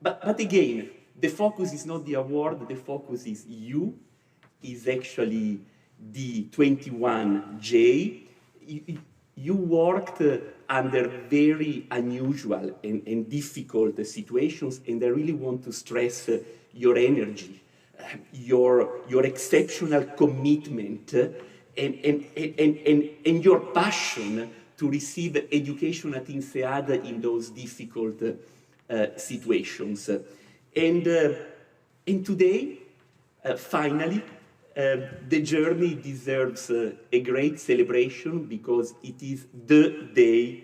But again, the focus is not the award, the focus is you, is actually the 21J. You worked under very unusual and difficult situations, and I really want to stress your energy, your exceptional commitment, and your passion to receive education at INSEAD in those difficult situations. And today, finally, the journey deserves a great celebration because it is the day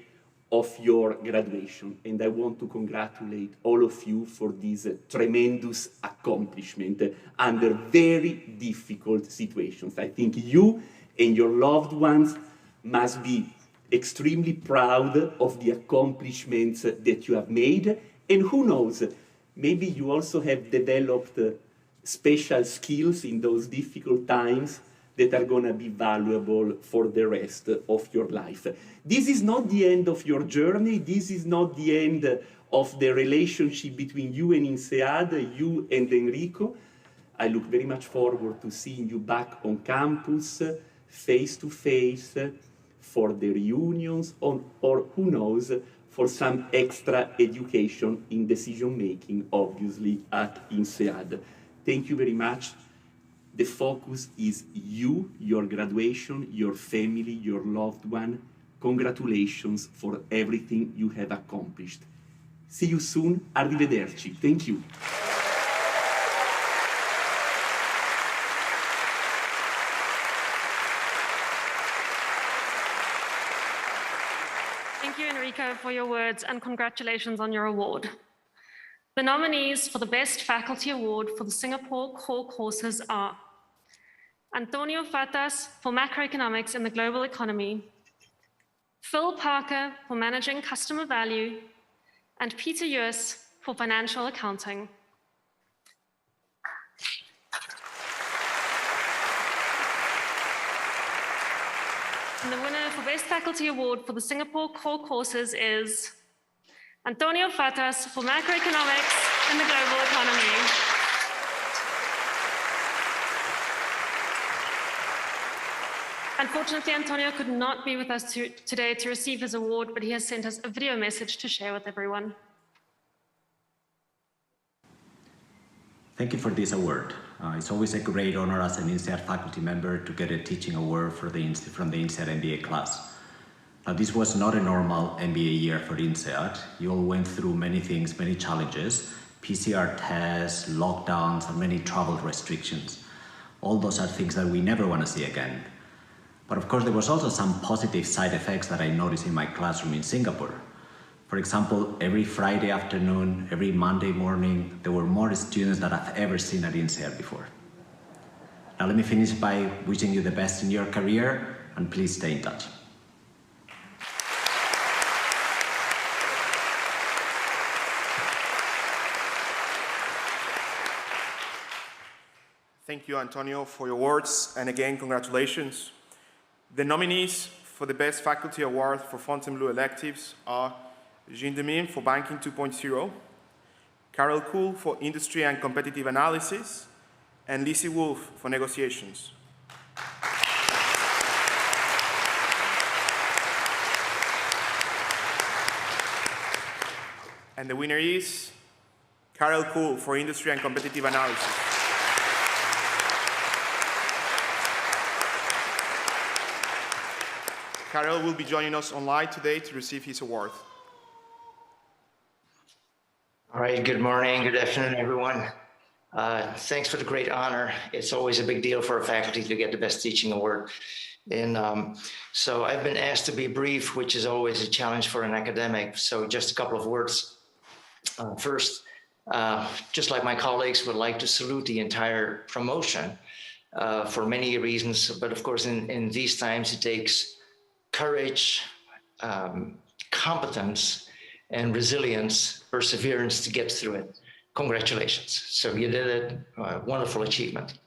of your graduation. And I want to congratulate all of you for this tremendous accomplishment under very difficult situations. I think you and your loved ones must be extremely proud of the accomplishments that you have made. And who knows, maybe you also have developed special skills in those difficult times that are going to be valuable for the rest of your life. This is not the end of your journey. This is not the end of the relationship between you and INSEAD, you and Enrico. I look very much forward to seeing you back on campus, face to face, for the reunions, or who knows, for some extra education in decision-making, obviously, at INSEAD. Thank you very much. The focus is you, your graduation, your family, your loved one. Congratulations for everything you have accomplished. See you soon. Arrivederci. Thank you. Thank you, Enrico, for your words and congratulations on your award. The nominees for the Best Faculty Award for the Singapore core courses are Antonio Fatas for Macroeconomics in the Global Economy, Phil Parker for Managing Customer Value, and Peter Ues for Financial Accounting. And the winner for Best Faculty Award for the Singapore core courses is Antonio Fatas for Macroeconomics in the Global Economy. Unfortunately, Antonio could not be with us today to receive his award, but he has sent us a video message to share with everyone. Thank you for this award. It's always a great honor as an INSEAD faculty member to get a teaching award from the INSEAD MBA class. Now, this was not a normal MBA year for INSEAD. You all went through many things, many challenges, PCR tests, lockdowns, and many travel restrictions. All those are things that we never want to see again. But of course, there was also some positive side effects that I noticed in my classroom in Singapore. For example, every Friday afternoon, every Monday morning, there were more students than I've ever seen at INSEAD before. Now let me finish by wishing you the best in your career, and please stay in touch. Thank you, Antonio, for your words, and again, congratulations. The nominees for the Best Faculty Award for Fontainebleau electives are Jean Demin for Banking 2.0, Carol Kuhl for Industry and Competitive Analysis, and Lizzie Wolf for Negotiations. And the winner is Carol Kuhl for Industry and Competitive Analysis. Carol will be joining us online today to receive his award. All right, good morning, good afternoon, everyone. Thanks for the great honor. It's always a big deal for a faculty to get the Best Teaching Award. And so I've been asked to be brief, which is always a challenge for an academic. So just a couple of words. First, just like my colleagues, would like to salute the entire promotion for many reasons. But of course, in these times, it takes courage, competence, and resilience, perseverance to get through it. Congratulations. So you did it, wonderful achievement.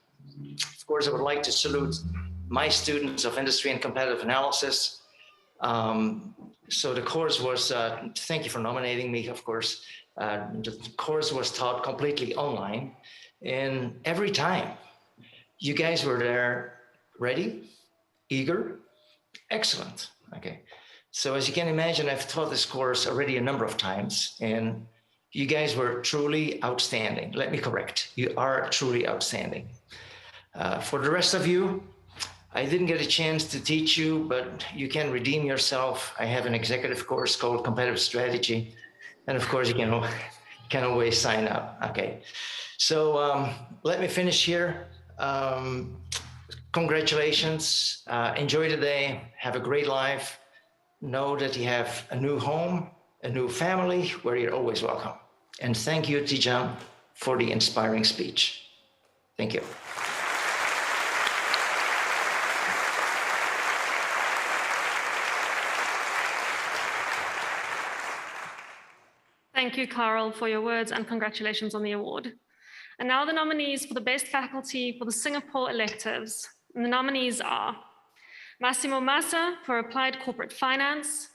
Of course, I would like to salute my students of Industry and Competitive Analysis. So the course was, thank you for nominating me, of course. The course was taught completely online, and every time you guys were there ready, eager, excellent. Okay. So as you can imagine, I've taught this course already a number of times, and you guys were truly outstanding. Let me correct. You are truly outstanding. For the rest of you, I didn't get a chance to teach you, but you can redeem yourself. I have an executive course called Competitive Strategy. And of course, you can always sign up. Okay. So let me finish here. Congratulations. Enjoy the day. Have a great life. Know that you have a new home, a new family where you're always welcome. And thank you, Tijan, for the inspiring speech. Thank you. Thank you, Carl, for your words and congratulations on the award. And now the nominees for the Best Faculty for the Singapore electives. And the nominees are Massimo Massa for Applied Corporate Finance,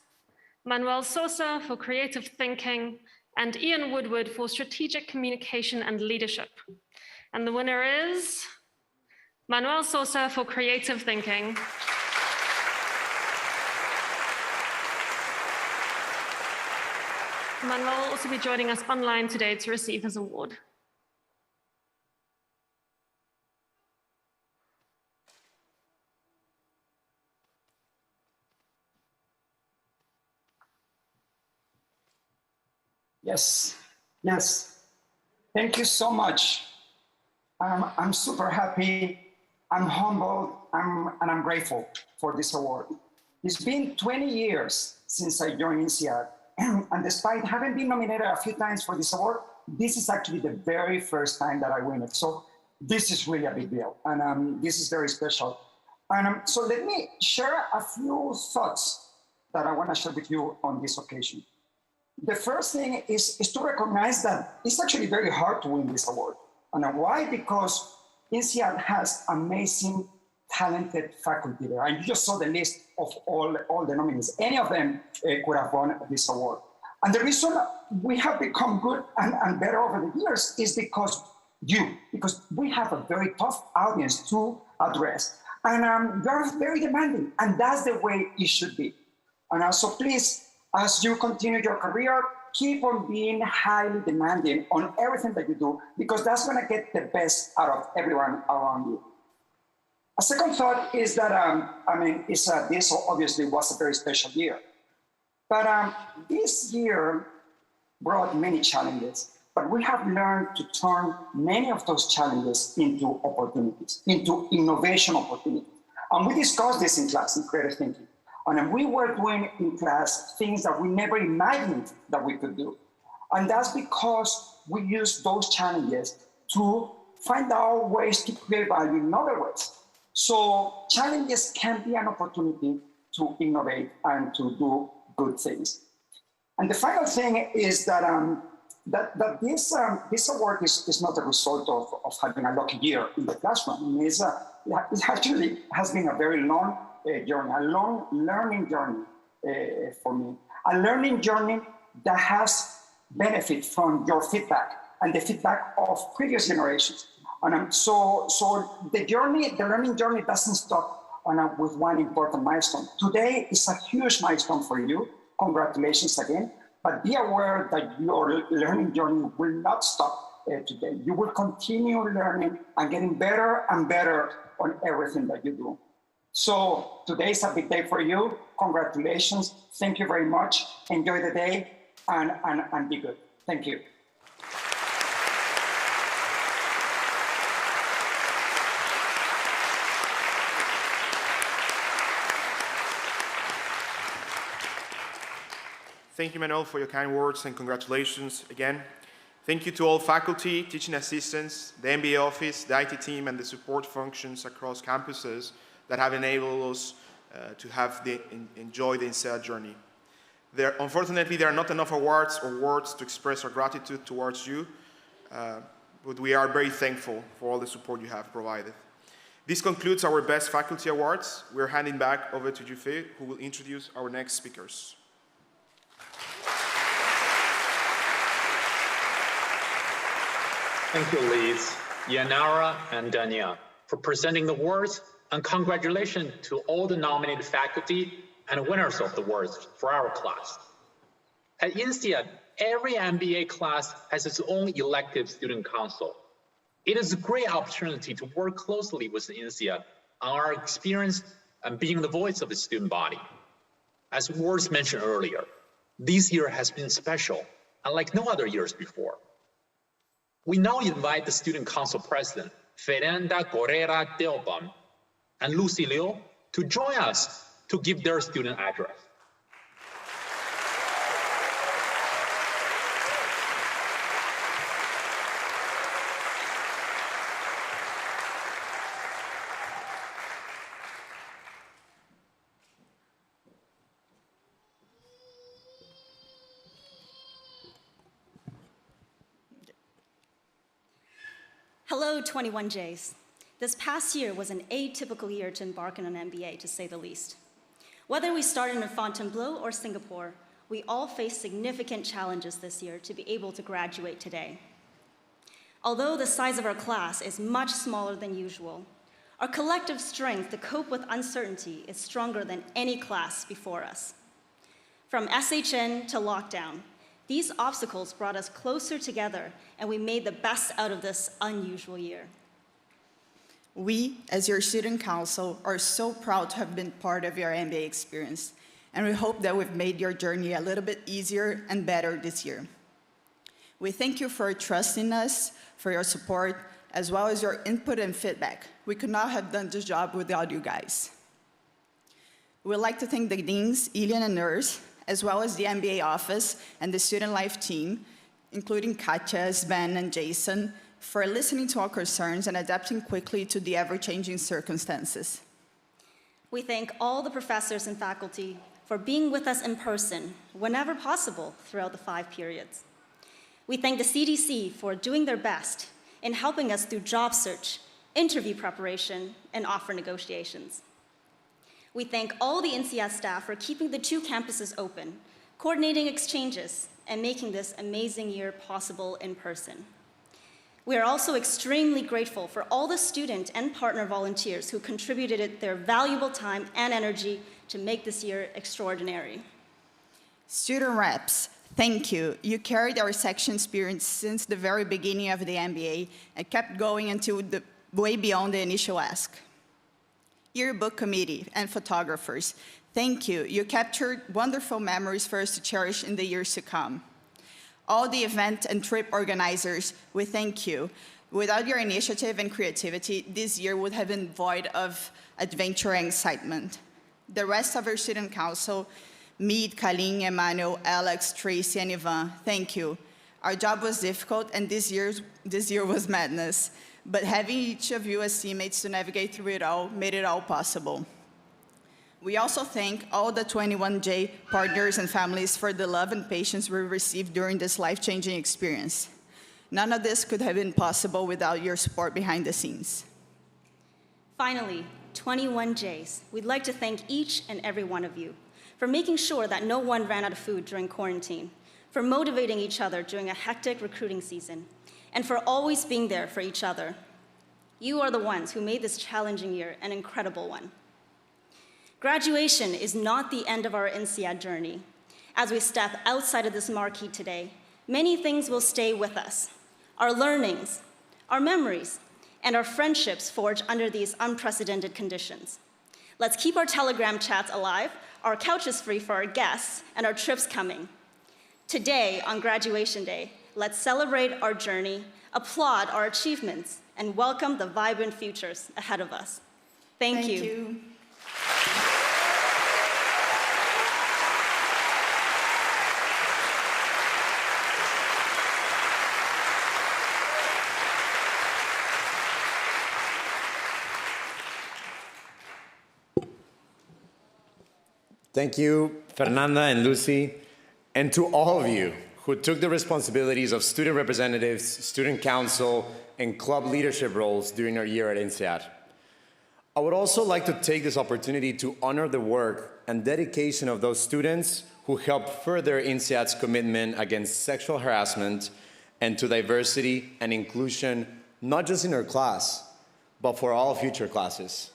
Manuel Sosa for Creative Thinking, and Ian Woodward for Strategic Communication and Leadership. And the winner is Manuel Sosa for Creative Thinking. Manuel will also be joining us online today to receive his award. Yes. Thank you so much. I'm super happy. I'm humbled. And I'm grateful for this award. It's been 20 years since I joined INSEAD, and despite having been nominated a few times for this award, this is actually the very first time that I win it. So this is really a big deal, and this is very special. And so let me share a few thoughts that I want to share with you on this occasion. The first thing is to recognize that it's actually very hard to win this award. And why? Because INSEAD has amazing, talented faculty there. And you just saw the list of all the nominees. Any of them could have won this award. And the reason we have become good and better over the years is because we have a very tough audience to address. And you're very demanding, and that's the way it should be. And so please, as you continue your career, keep on being highly demanding on everything that you do, because that's going to get the best out of everyone around you. A second thought is that, this obviously was a very special year. But this year brought many challenges, but we have learned to turn many of those challenges into opportunities, into innovation opportunities. And we discussed this in class in creative thinking. And we were doing in class things that we never imagined that we could do. And that's because we use those challenges to find out ways to create value in other ways. So challenges can be an opportunity to innovate and to do good things. And the final thing is that, this award is not a result of having a lucky year in the classroom. It actually has been a very long journey, a long learning journey for me. A learning journey that has benefit from your feedback and the feedback of previous generations. And so the learning journey doesn't stop with one important milestone. Today is a huge milestone for you. Congratulations again. But be aware that your learning journey will not stop today. You will continue learning and getting better and better on everything that you do. So today is a big day for you. Congratulations. Thank you very much. Enjoy the day and be good. Thank you. Thank you, Manuel, for your kind words and congratulations again. Thank you to all faculty, teaching assistants, the MBA office, the IT team, and the support functions across campuses that have enabled us to enjoy the INSEAD journey. Unfortunately, there are not enough awards or words to express our gratitude towards you, but we are very thankful for all the support you have provided. This concludes our Best Faculty Awards. We're handing back over to Yufei, who will introduce our next speakers. Thank you, Liz, Yanara, and Dania, for presenting the awards, and congratulations to all the nominated faculty and winners of the awards for our class. At INSEAD, every MBA class has its own elective student council. It is a great opportunity to work closely with INSEAD on our experience and being the voice of the student body. As was mentioned earlier, this year has been special, unlike no other years before. We now invite the Student Council President, Fernanda Correa Delbam, and Lucy Liu to join us to give their student address. Hello, 21Js. This past year was an atypical year to embark on an MBA, to say the least. Whether we started in Fontainebleau or Singapore, we all faced significant challenges this year to be able to graduate today. Although the size of our class is much smaller than usual, our collective strength to cope with uncertainty is stronger than any class before us. From SHN to lockdown, these obstacles brought us closer together, and we made the best out of this unusual year. We, as your student council, are so proud to have been part of your MBA experience, and we hope that we've made your journey a little bit easier and better this year. We thank you for trusting us, for your support, as well as your input and feedback. We could not have done this job without you guys. We'd like to thank the deans, Ilian and Nurs, as well as the MBA office and the student life team, including Katja, Sven, and Jason, for listening to our concerns and adapting quickly to the ever-changing circumstances. We thank all the professors and faculty for being with us in person whenever possible throughout the 5 periods. We thank the CDC for doing their best in helping us through job search, interview preparation, and offer negotiations. We thank all the INSEAD staff for keeping the 2 campuses open, coordinating exchanges, and making this amazing year possible in person. We are also extremely grateful for all the student and partner volunteers who contributed their valuable time and energy to make this year extraordinary. Student reps, thank you. You carried our section spirit since the very beginning of the MBA and kept going until way beyond the initial ask. Yearbook committee and photographers, thank you. You captured wonderful memories for us to cherish in the years to come. All the event and trip organizers, we thank you. Without your initiative and creativity, this year would have been void of adventure and excitement. The rest of our student council, Mead, Kalin, Emmanuel, Alex, Tracy, and Ivan, thank you. Our job was difficult, and this year was madness. But having each of you as teammates to navigate through it all made it all possible. We also thank all the 21J partners and families for the love and patience we received during this life-changing experience. None of this could have been possible without your support behind the scenes. Finally, 21Js, we'd like to thank each and every one of you for making sure that no one ran out of food during quarantine, for motivating each other during a hectic recruiting season, and for always being there for each other. You are the ones who made this challenging year an incredible one. Graduation is not the end of our INSEAD journey. As we step outside of this marquee today, many things will stay with us. Our learnings, our memories, and our friendships forged under these unprecedented conditions. Let's keep our Telegram chats alive, our couches free for our guests, and our trips coming. Today, on graduation day, let's celebrate our journey, applaud our achievements, and welcome the vibrant futures ahead of us. Thank you. Thank you, Fernanda and Lucy, and to all of you who took the responsibilities of student representatives, student council, and club leadership roles during our year at INSEAD. I would also like to take this opportunity to honor the work and dedication of those students who helped further INSEAD's commitment against sexual harassment and to diversity and inclusion, not just in our class, but for all future classes.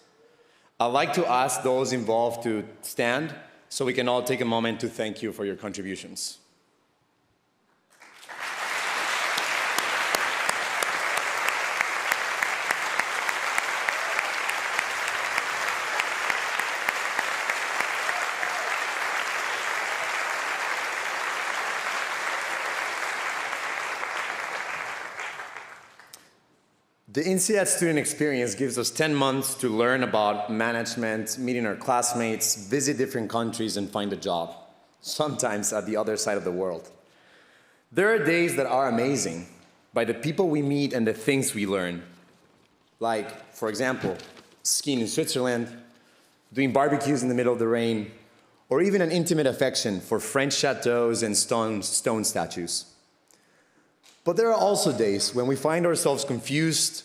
I'd like to ask those involved to stand so we can all take a moment to thank you for your contributions. The INSEAD student experience gives us 10 months to learn about management, meeting our classmates, visit different countries, and find a job, sometimes at the other side of the world. There are days that are amazing by the people we meet and the things we learn. Like, for example, skiing in Switzerland, doing barbecues in the middle of the rain, or even an intimate affection for French chateaus and stone statues. But there are also days when we find ourselves confused,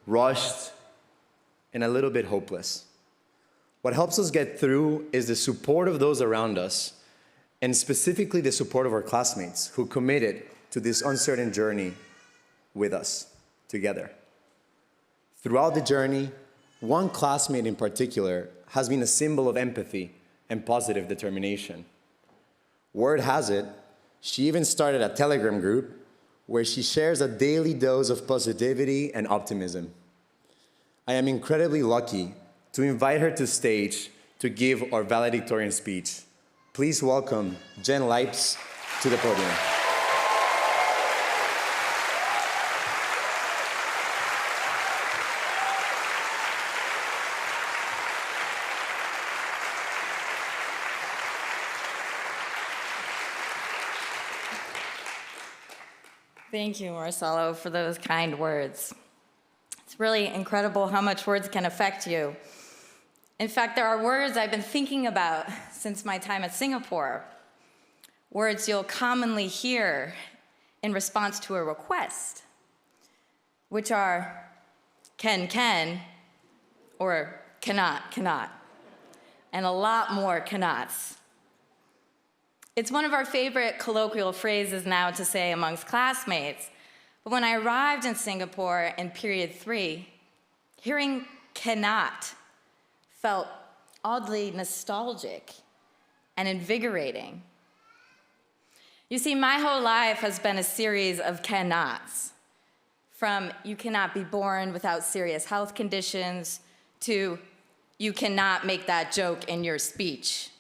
rushed, and a little bit hopeless. What helps us get through is the support of those around us, and specifically the support of our classmates who committed to this uncertain journey with us together. Throughout the journey, one classmate in particular has been a symbol of empathy and positive determination. Word has it, she even started a Telegram group where she shares a daily dose of positivity and optimism. I am incredibly lucky to invite her to stage to give our valedictorian speech. Please welcome Jen Leipz to the podium. Thank you, Marcelo, for those kind words. It's really incredible how much words can affect you. In fact, there are words I've been thinking about since my time at Singapore. Words you'll commonly hear in response to a request, which are can, or cannot, and a lot more cannots. It's one of our favorite colloquial phrases now to say amongst classmates, but when I arrived in Singapore in period 3, hearing cannot felt oddly nostalgic and invigorating. You see, my whole life has been a series of cannots, from you cannot be born without serious health conditions to you cannot make that joke in your speech.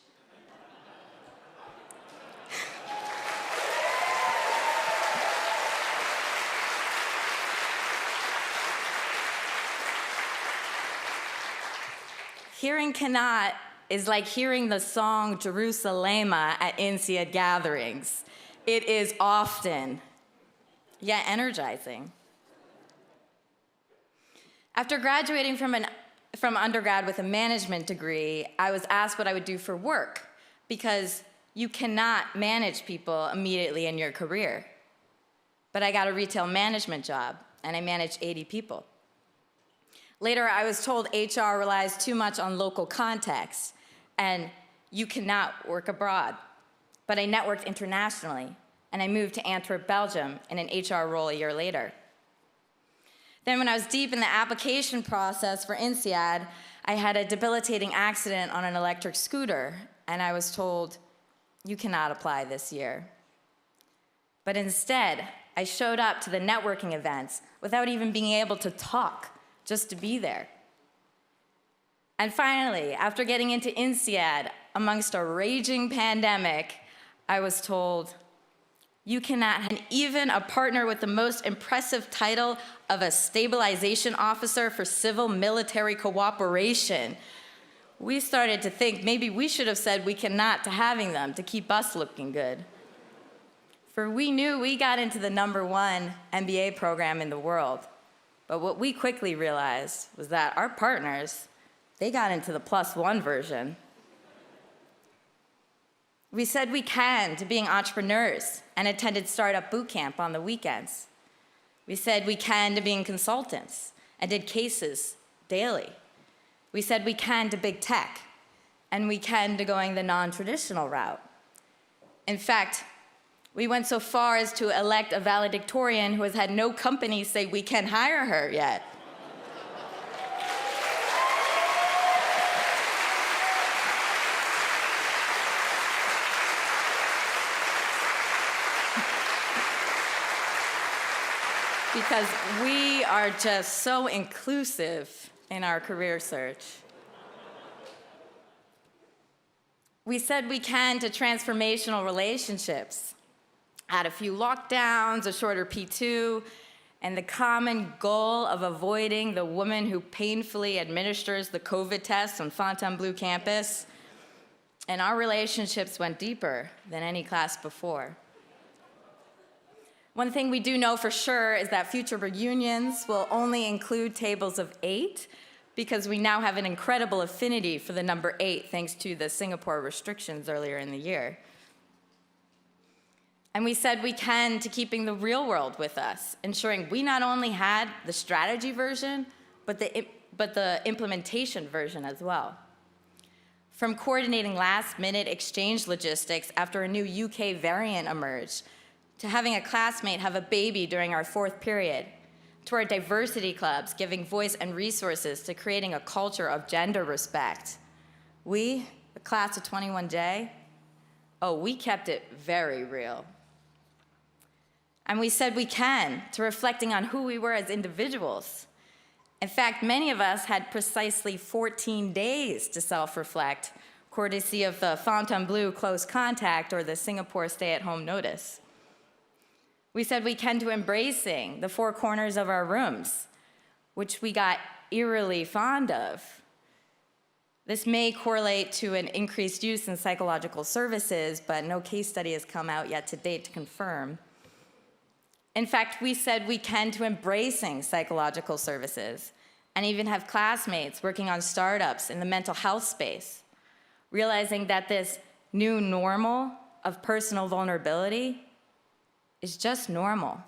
Hearing cannot is like hearing the song Jerusalema at INSEAD gatherings. It is often, yet energizing. After graduating from undergrad with a management degree, I was asked what I would do for work, because you cannot manage people immediately in your career. But I got a retail management job, and I managed 80 people. Later, I was told HR relies too much on local context, and you cannot work abroad. But I networked internationally, and I moved to Antwerp, Belgium, in an HR role a year later. Then when I was deep in the application process for INSEAD, I had a debilitating accident on an electric scooter, and I was told, you cannot apply this year. But instead, I showed up to the networking events without even being able to talk, just to be there. And finally, after getting into INSEAD amongst a raging pandemic, I was told, you cannot, and even a partner with the most impressive title of a stabilization officer for civil-military cooperation. We started to think maybe we should have said we cannot to having them to keep us looking good. For we knew we got into the #1 MBA program in the world. But what we quickly realized was that our partners, they got into the +1 version. We said we can to being entrepreneurs and attended startup boot camp on the weekends. We said we can to being consultants and did cases daily. We said we can to big tech, and we can to going the non-traditional route. In fact, we went so far as to elect a valedictorian who has had no company say we can hire her yet. Because we are just so inclusive in our career search. We said we can to transformational relationships. Had a few lockdowns, a shorter P2, and the common goal of avoiding the woman who painfully administers the COVID test on Fontainebleau campus. And our relationships went deeper than any class before. One thing we do know for sure is that future reunions will only include tables of 8, because we now have an incredible affinity for the number 8 thanks to the Singapore restrictions earlier in the year. And we said we can to keeping the real world with us, ensuring we not only had the strategy version, but the implementation version as well. From coordinating last-minute exchange logistics after a new UK variant emerged, to having a classmate have a baby during our 4th period, to our diversity clubs giving voice and resources to creating a culture of gender respect. We, the class of 21J, we kept it very real. And we said we can to reflecting on who we were as individuals. In fact, many of us had precisely 14 days to self-reflect, courtesy of the Fontainebleau close contact or the Singapore stay-at-home notice. We said we can to embracing the 4 corners of our rooms, which we got eerily fond of. This may correlate to an increased use in psychological services, but no case study has come out yet to date to confirm. In fact, we said we can to embracing psychological services and even have classmates working on startups in the mental health space, realizing that this new normal of personal vulnerability is just normal.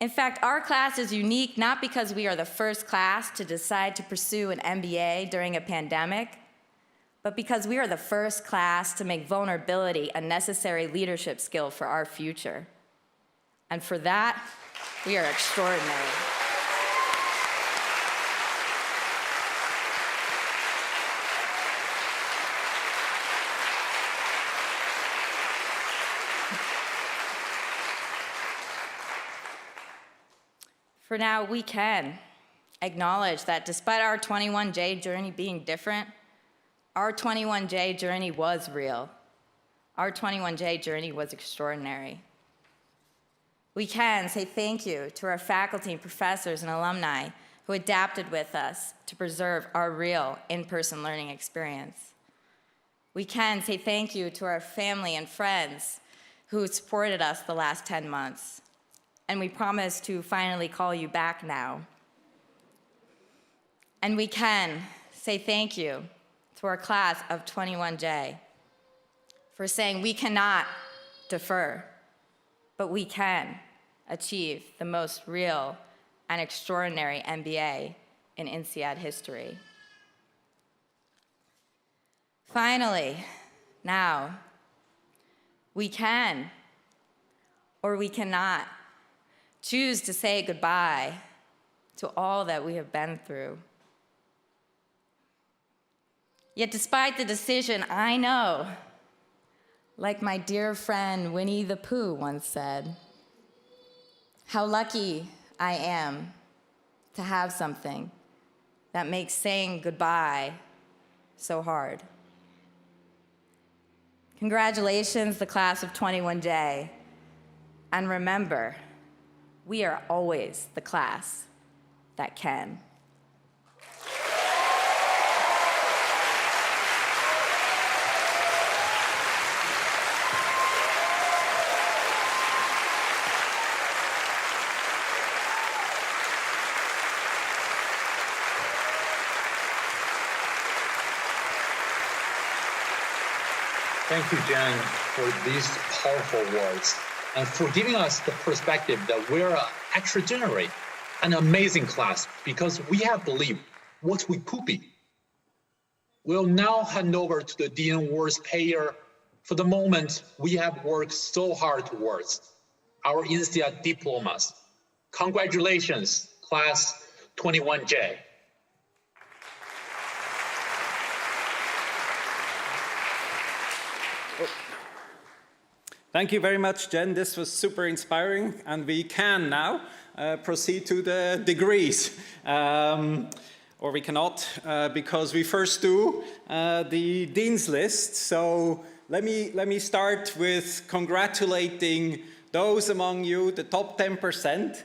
In fact, our class is unique not because we are the first class to decide to pursue an MBA during a pandemic, but because we are the first class to make vulnerability a necessary leadership skill for our future. And for that, we are extraordinary. For now, we can acknowledge that despite our 21J journey being different, our 21J journey was real. Our 21J journey was extraordinary. We can say thank you to our faculty, professors, and alumni who adapted with us to preserve our real in-person learning experience. We can say thank you to our family and friends who supported us the last 10 months. And we promise to finally call you back now. And we can say thank you to our class of 21J for saying we cannot defer, but we can achieve the most real and extraordinary MBA in INSEAD history. Finally, now, we can, or we cannot, choose to say goodbye to all that we have been through. Yet despite the decision, I know, like my dear friend Winnie the Pooh once said, how lucky I am to have something that makes saying goodbye so hard. Congratulations, the class of 21J, and remember, we are always the class that can. Thank you, Jen, for these powerful words and for giving us the perspective that we're actually generate an amazing class because we have believed what we could be. We'll now hand over to the Dean Awards payer for the moment we have worked so hard towards, our INSEAD diplomas. Congratulations, class 21J. Thank you very much, Jen. This was super inspiring, and we can now proceed to the degrees. Or we cannot, because we first do the Dean's List. So let me start with congratulating those among you, the top 10%,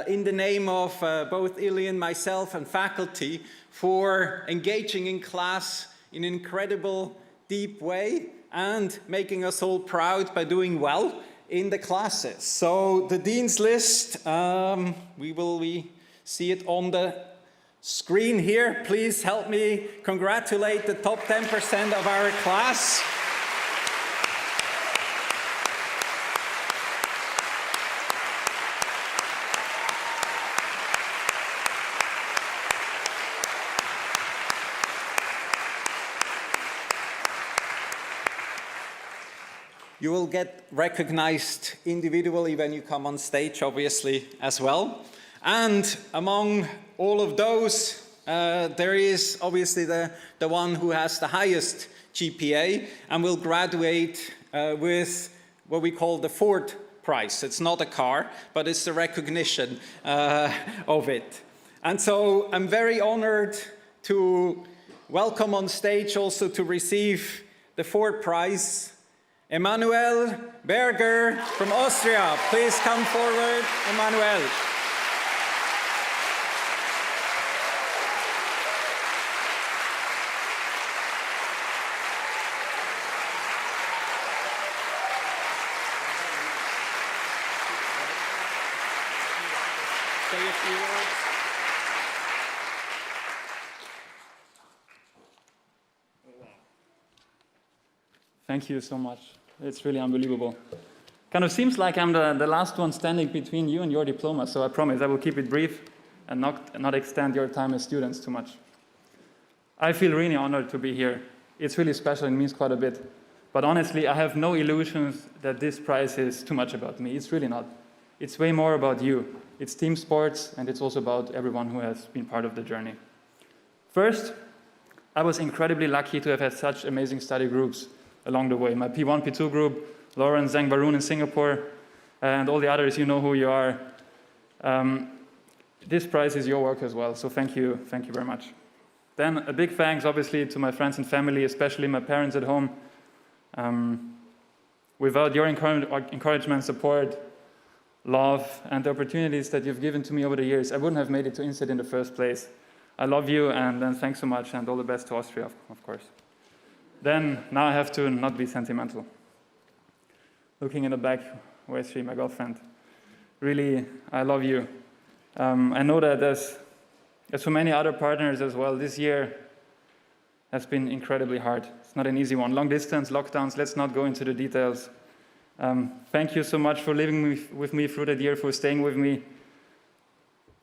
in the name of both Ilian, myself, and faculty, for engaging in class in an incredible, deep way, and making us all proud by doing well in the classes. So the Dean's List, we see it on the screen here. Please help me congratulate the top 10% of our class. You will get recognized individually when you come on stage, obviously, as well. And among all of those, there is obviously the one who has the highest GPA and will graduate with what we call the Ford Prize. It's not a car, but it's the recognition of it. And so I'm very honored to welcome on stage also to receive the Ford Prize Emanuel Berger from Austria. Please come forward, Emanuel. say a few words. Thank you so much. It's really unbelievable. Kind of seems like I'm the last one standing between you and your diploma, so I promise I will keep it brief and not extend your time as students too much. I feel really honored to be here. It's really special and means quite a bit. But honestly, I have no illusions that this prize is too much about me. It's really not. It's way more about you. It's team sports, and it's also about everyone who has been part of the journey. First, I was incredibly lucky to have had such amazing study groups along the way. My P1, P2 group, Lauren, Zhang Barun in Singapore, and all the others, you know who you are. This prize is your work as well, so thank you very much. Then a big thanks, obviously, to my friends and family, especially my parents at home. Without your encouragement, support, love, and the opportunities that you've given to me over the years, I wouldn't have made it to INSEAD in the first place. I love you, and thanks so much, and all the best to Austria, of course. Then, now I have to not be sentimental. Looking in the back, where's she, my girlfriend? Really, I love you. I know that as for many other partners as well, this year has been incredibly hard. It's not an easy one. Long distance, lockdowns, let's not go into the details. Thank you so much for living with me through that year, for staying with me.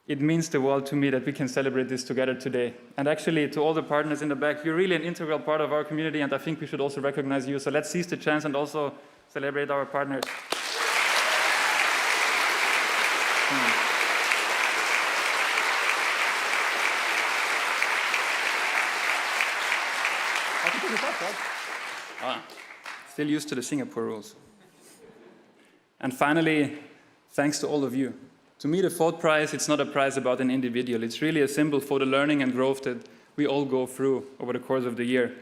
It means the world to me that we can celebrate this together today. And actually, to all the partners in the back, you're really an integral part of our community, and I think we should also recognize you. So let's seize the chance and also celebrate our partners. Still used to the Singapore rules. And finally, thanks to all of you. To me, the Ford Prize, it's not a prize about an individual. It's really a symbol for the learning and growth that we all go through over the course of the year.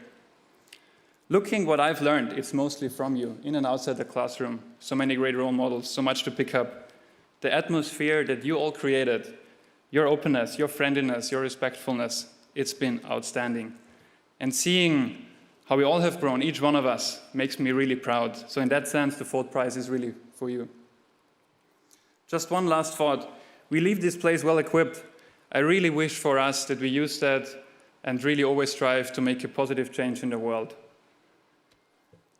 Looking what I've learned, it's mostly from you, in and outside the classroom. So many great role models, so much to pick up. The atmosphere that you all created, your openness, your friendliness, your respectfulness, it's been outstanding. And seeing how we all have grown, each one of us, makes me really proud. So in that sense, the Ford Prize is really for you. Just one last thought. We leave this place well equipped. I really wish for us that we use that and really always strive to make a positive change in the world.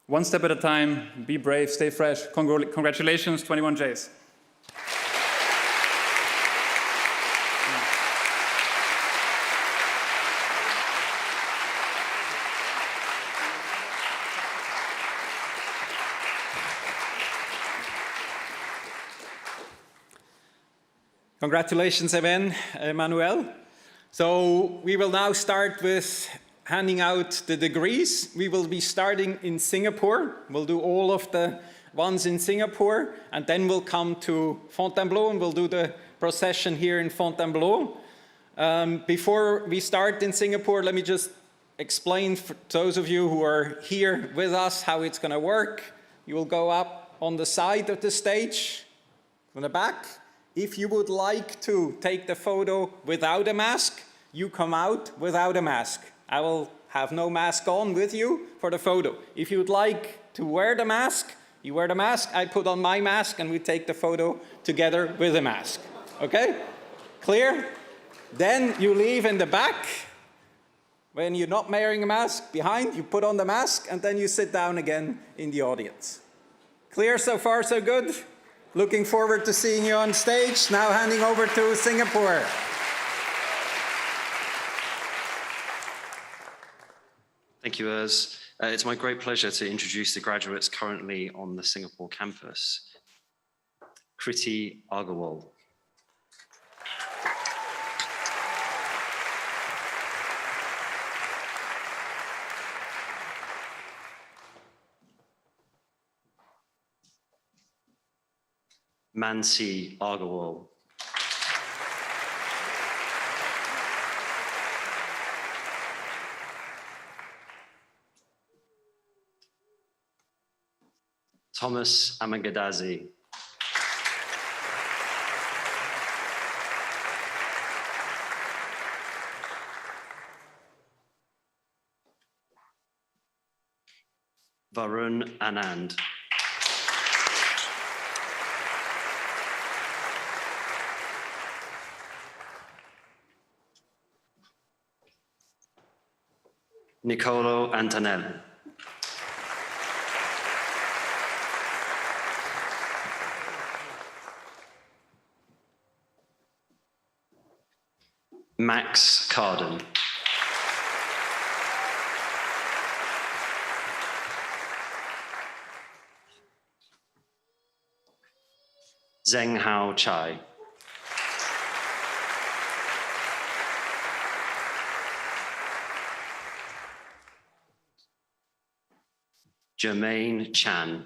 One step at a time, be brave, stay fresh. Congratulations, 21Js. Congratulations again, Emmanuel. So we will now start with handing out the degrees. We will be starting in Singapore. We'll do all of the ones in Singapore, and then we'll come to Fontainebleau, and we'll do the procession here in Fontainebleau. Before we start in Singapore, let me just explain for those of you who are here with us how it's going to work. You will go up on the side of the stage, from the back. If you would like to take the photo without a mask, you come out without a mask. I will have no mask on with you for the photo. If you would like to wear the mask, you wear the mask, I put on my mask, and we take the photo together with a mask. Okay? Clear? Then you leave in the back. When you're not wearing a mask, behind, you put on the mask, and then you sit down again in the audience. Clear so far, so good? Looking forward to seeing you on stage. Now handing over to Singapore. Thank you, Urs. It's my great pleasure to introduce the graduates currently on the Singapore campus. Kriti Agarwal. Mansi Agarwal. Thomas Amagadazi. Varun Anand. Nicolo Antonelli. Max Carden. Zheng Hao Chai. Jermaine Chan.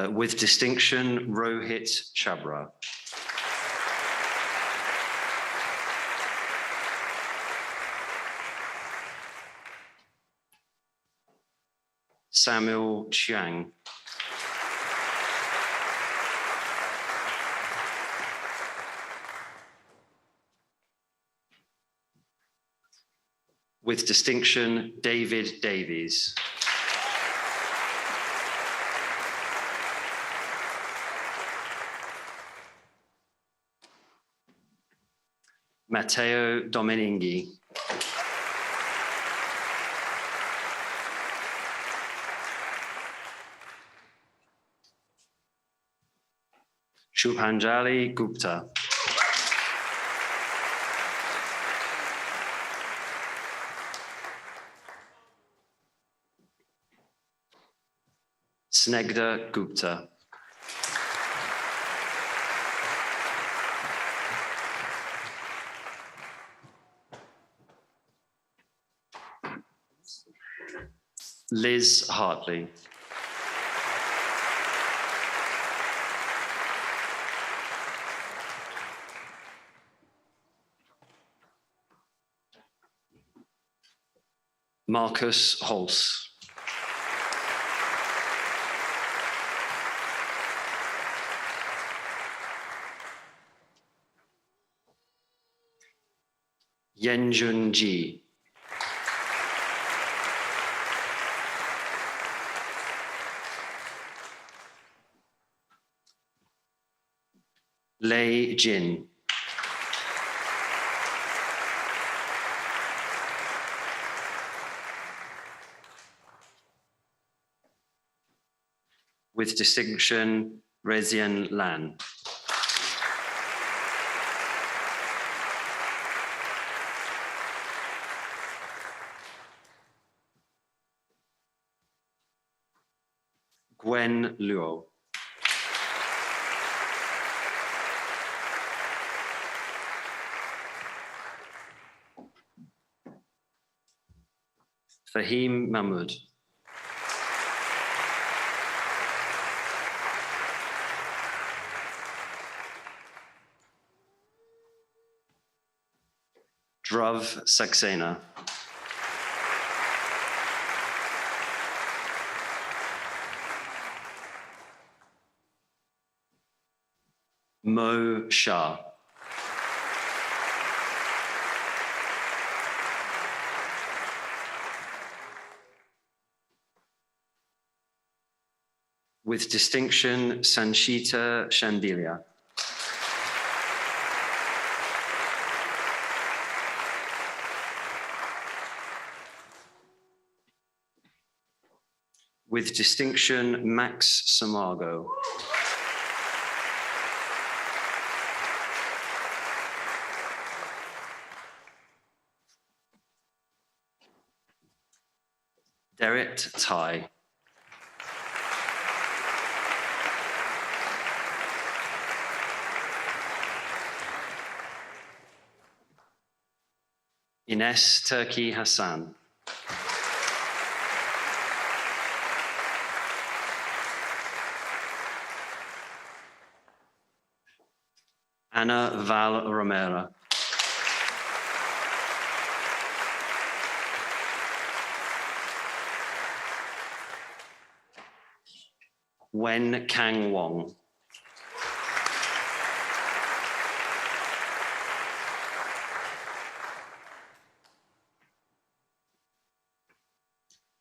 With distinction, Rohit Chabra. Samuel Chiang. With distinction, David Davies. Matteo Domeninghi. Shubhanjali Gupta. Snegda Gupta. Liz Hartley. Marcus Holz. Yenjun Ji. Lei Jin. With distinction, Rezian Lan. Gwen Luo. Fahim Mahmood. Dhruv Saxena. Mo Shah. With distinction, Sanchita Shandilia. With distinction, Max Samargo. Derek Tai. Ines Turki Hassan. Anna Val Romero. Wen Kang Wong.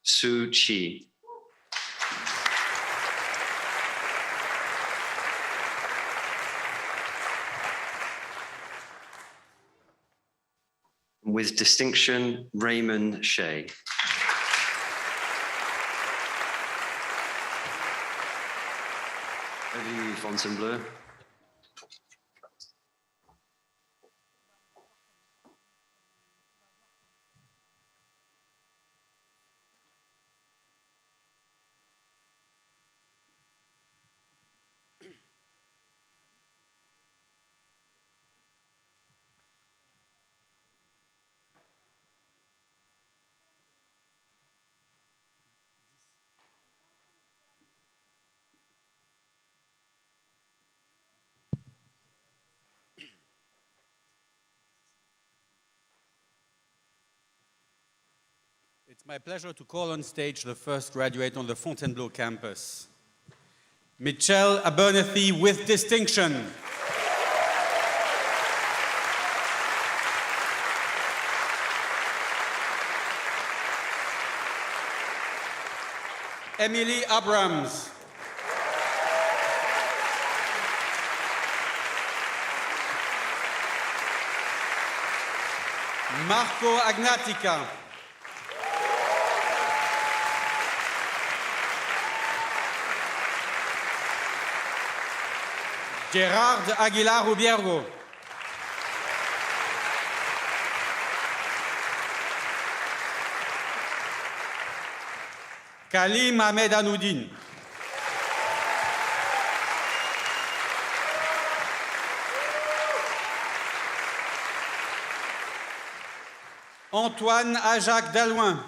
Su Chi. With distinction, Raymond Shea. Over to you, Fontainebleau. It's my pleasure to call on stage the first graduate on the Fontainebleau campus, Michelle Abernethy with distinction. Emily Abrams. Marco Agnatica. Gerard Aguilar Ubiergo. Kalim Ahmed Anoudine. Antoine Ajac Dalouin.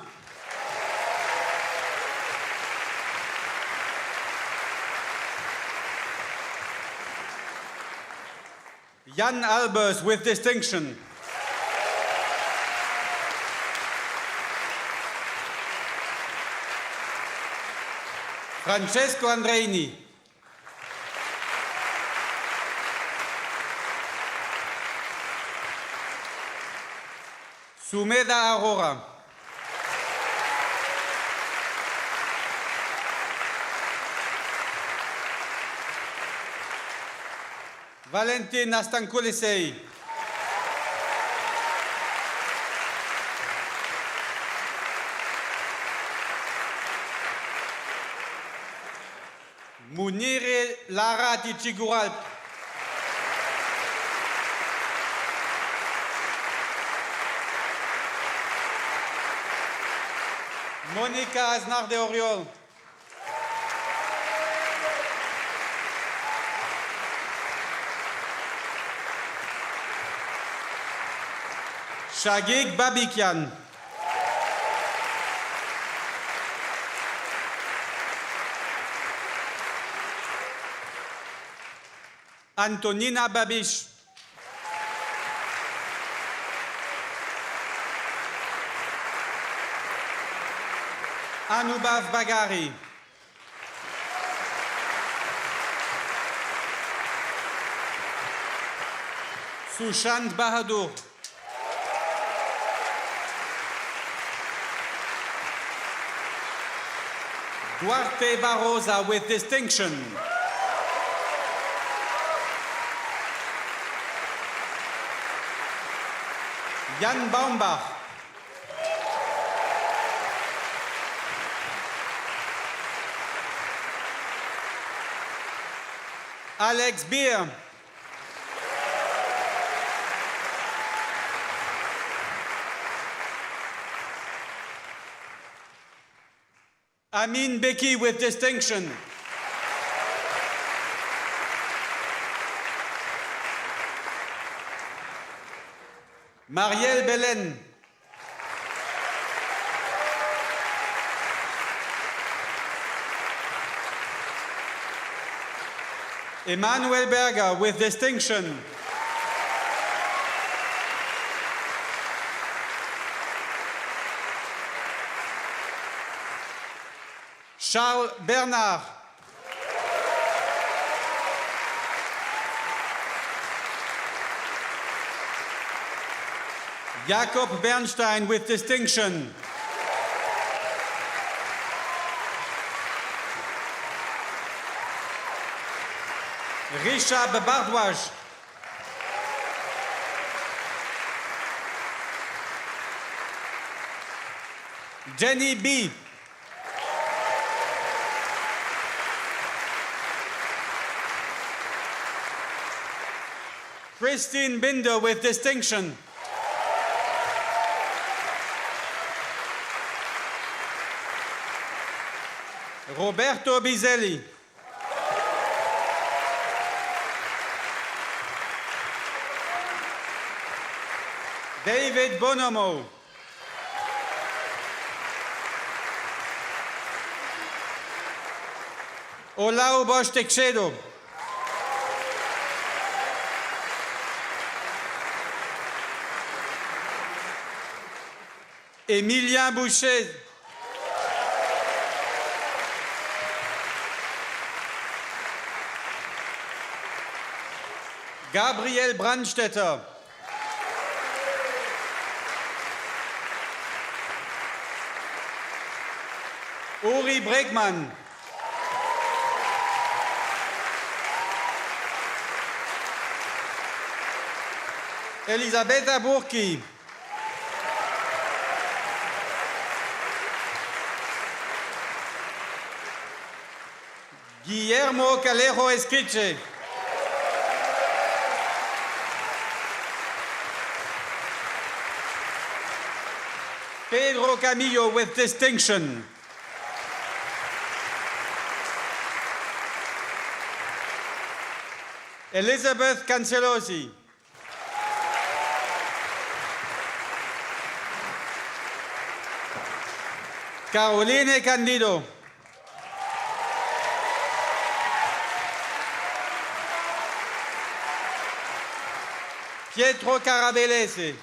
Jan Albers with distinction. Francesco Andreini. Sumeda Aurora. Valentin Astankulisei. Munire Larati Chigural. Monica Aznar de Oriol. Shagig Babikian. Antonina Babish. Anubhav Bagari. Sushant Bahadur. Duarte Barroza with distinction. Jan Baumbach. Alex Beer. Amin Beki with distinction. Marielle Belen. Emmanuel Berger with distinction. Charles Bernard. Jakob Bernstein with distinction. Richard Bardouage. Jenny B. Christine Binder with distinction. Roberto Biselli. David Bonomo. Olau Bosch Texedo. Emilien Boucher. Gabriel Brandstetter. Uri Bregmann. Elisabetta Burki. Guillermo Calejo Esquiche. Pedro Camillo with distinction. Elizabeth Cancelosi. Caroline Candido. Pietro Carabellese.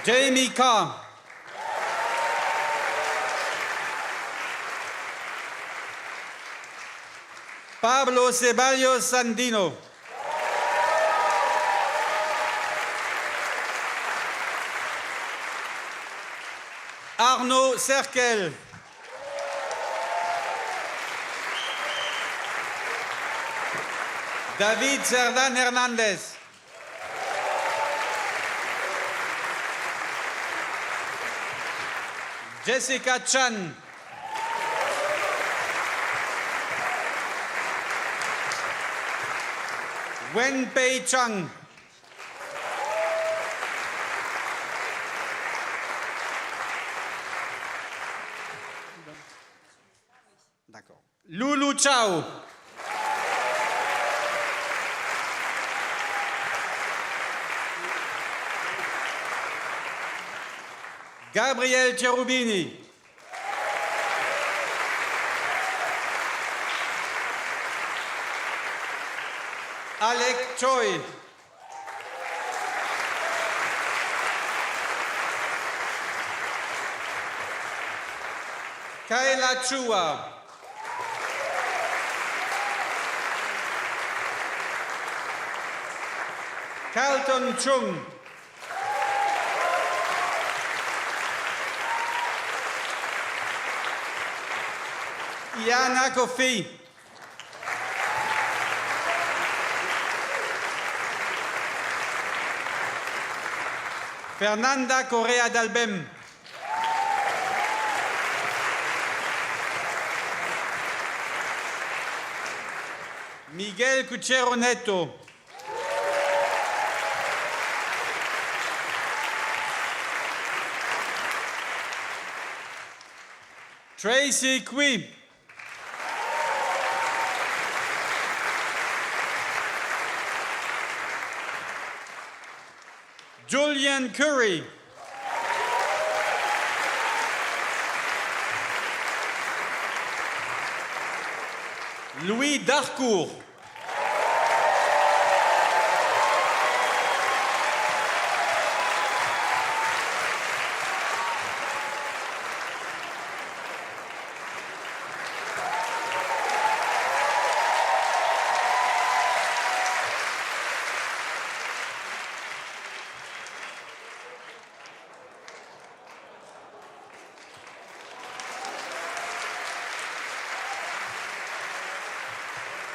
Jamie Carr. Pablo Ceballos Sandino. Arnaud Cerkel. David Cerdan Hernandez. Jessica Chan. Wenpei Chang. D'accord. Lulu Chao. Gabriel Cherubini. Alec Choi. Kayla Chua. Carlton Chung. Iana Kofi. Fernanda Correa Dalbem. Miguel Cuchero Neto. Tracy Quee. Julian Curry. Louis Darcourt.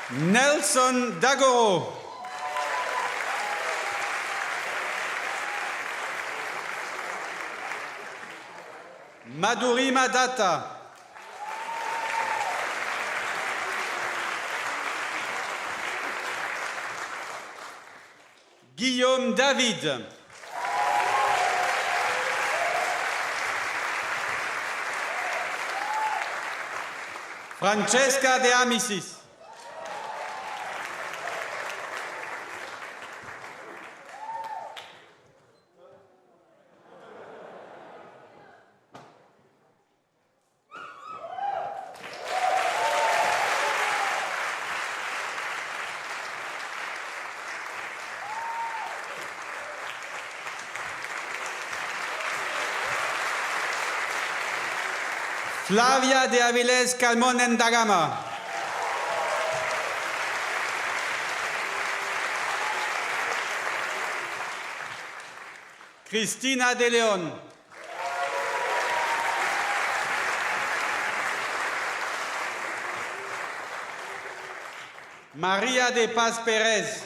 Nelson Dagoro. Madhurima Datta. Guillaume David. Francesca De Amicis. Flavia de Avilés Calmón Endagama. Cristina de León. María de Paz Pérez.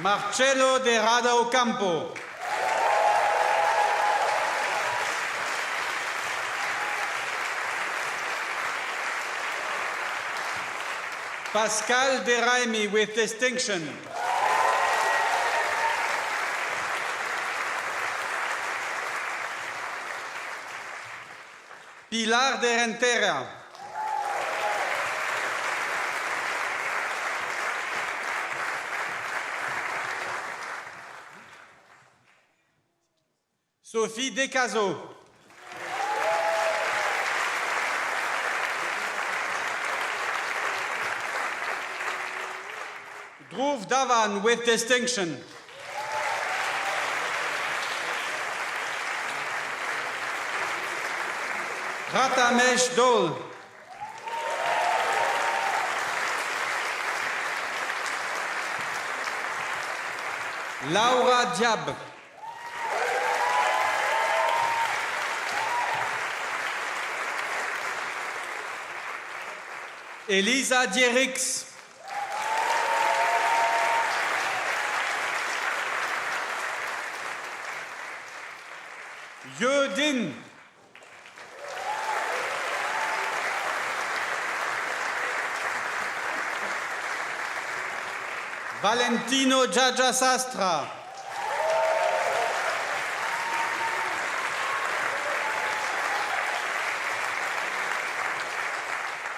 Marcelo de Rada Ocampo. Pascal de Raimi with distinction. Pilar de Renteria. Sophie Descazaux. Dhruv Dhawan with distinction. Ratamesh Dole. Laura Diab. Elisa Dierix. Yudin. Valentino Jaja Sastra.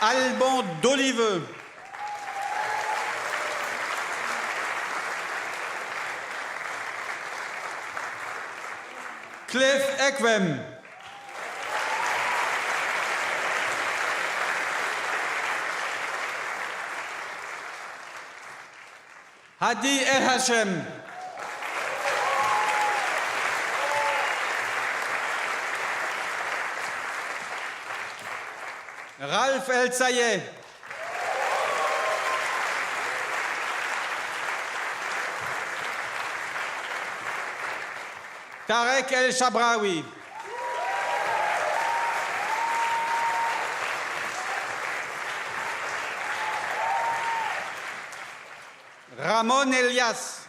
Alban d'Oliveux. Cliff Ekwem. Hadi El Hashem. Ralph El Sayeh. Tarek El Shabraoui. Ramon Elias.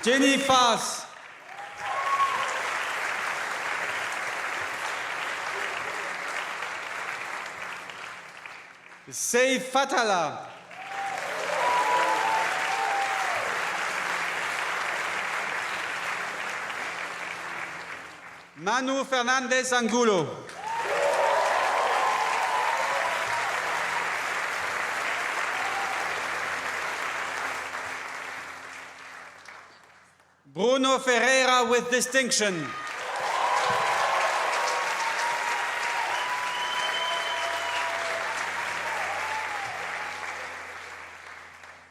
Jenny Fass. Seif Fatala. Manu Fernandez Angulo. Bruno Ferreira with distinction.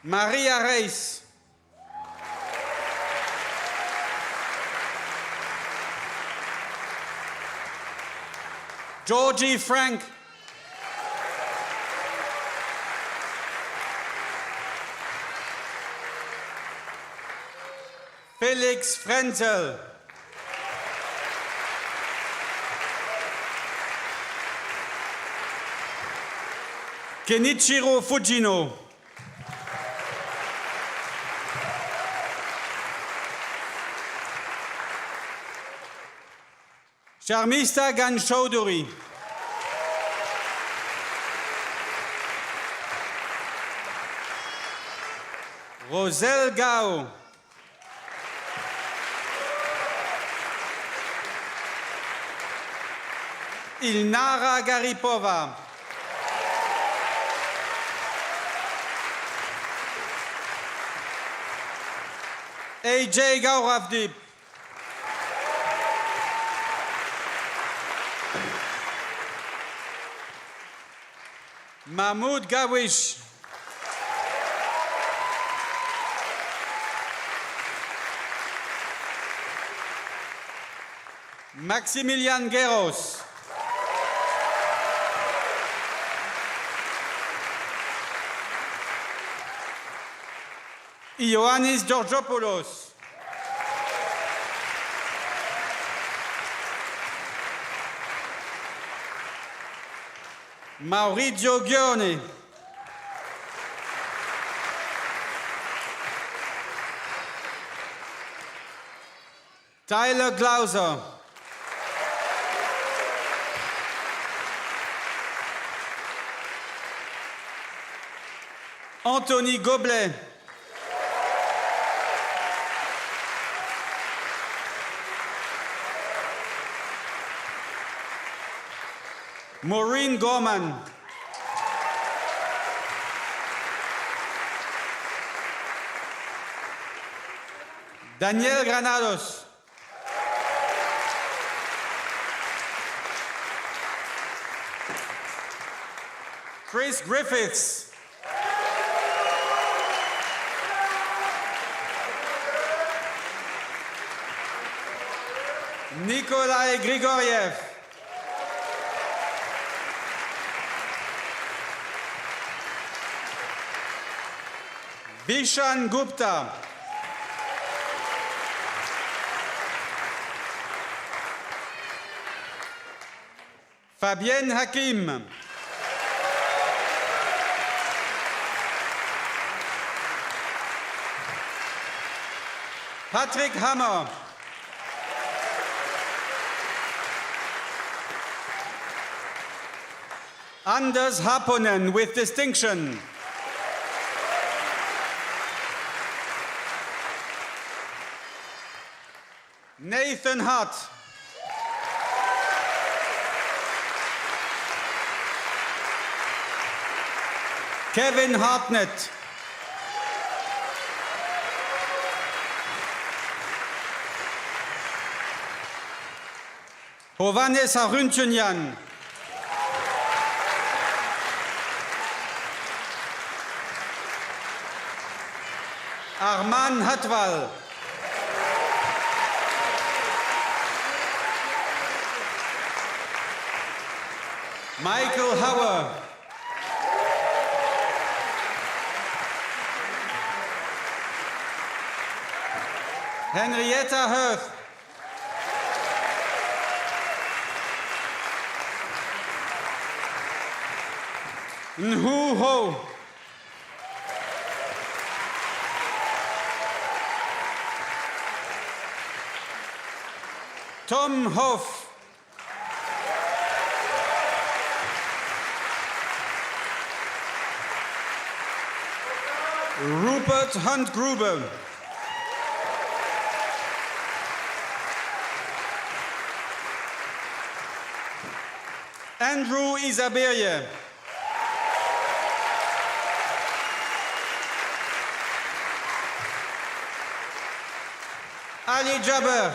Maria Reis. Georgie Frank. Felix Frenzel. Kenichiro Fujino. Sharmista Ganchaudhuri. Roselle Gao. Ilnara Garipova. AJ Gauravdeep. Mahmoud Gawish. Maximilian Guerros. Ioannis Georgopoulos. Maurizio Ghione. Tyler Glauser. Anthony Goblet. Maureen Gorman. Daniel Granados. Chris Griffiths. Nikolai Grigoriev. Vishan Gupta. Fabienne Hakim. Patrick Hammer. Anders Happonen with distinction. Nathan Hart. Kevin Hartnett. Hovannes Aruntunyan. Arman Hatwal. Michael Hauer. Henrietta Hirth. Nhu Ho. Tom Hoff. Rupert Hunt Gruber. Andrew Isaberia. Ali Jabber.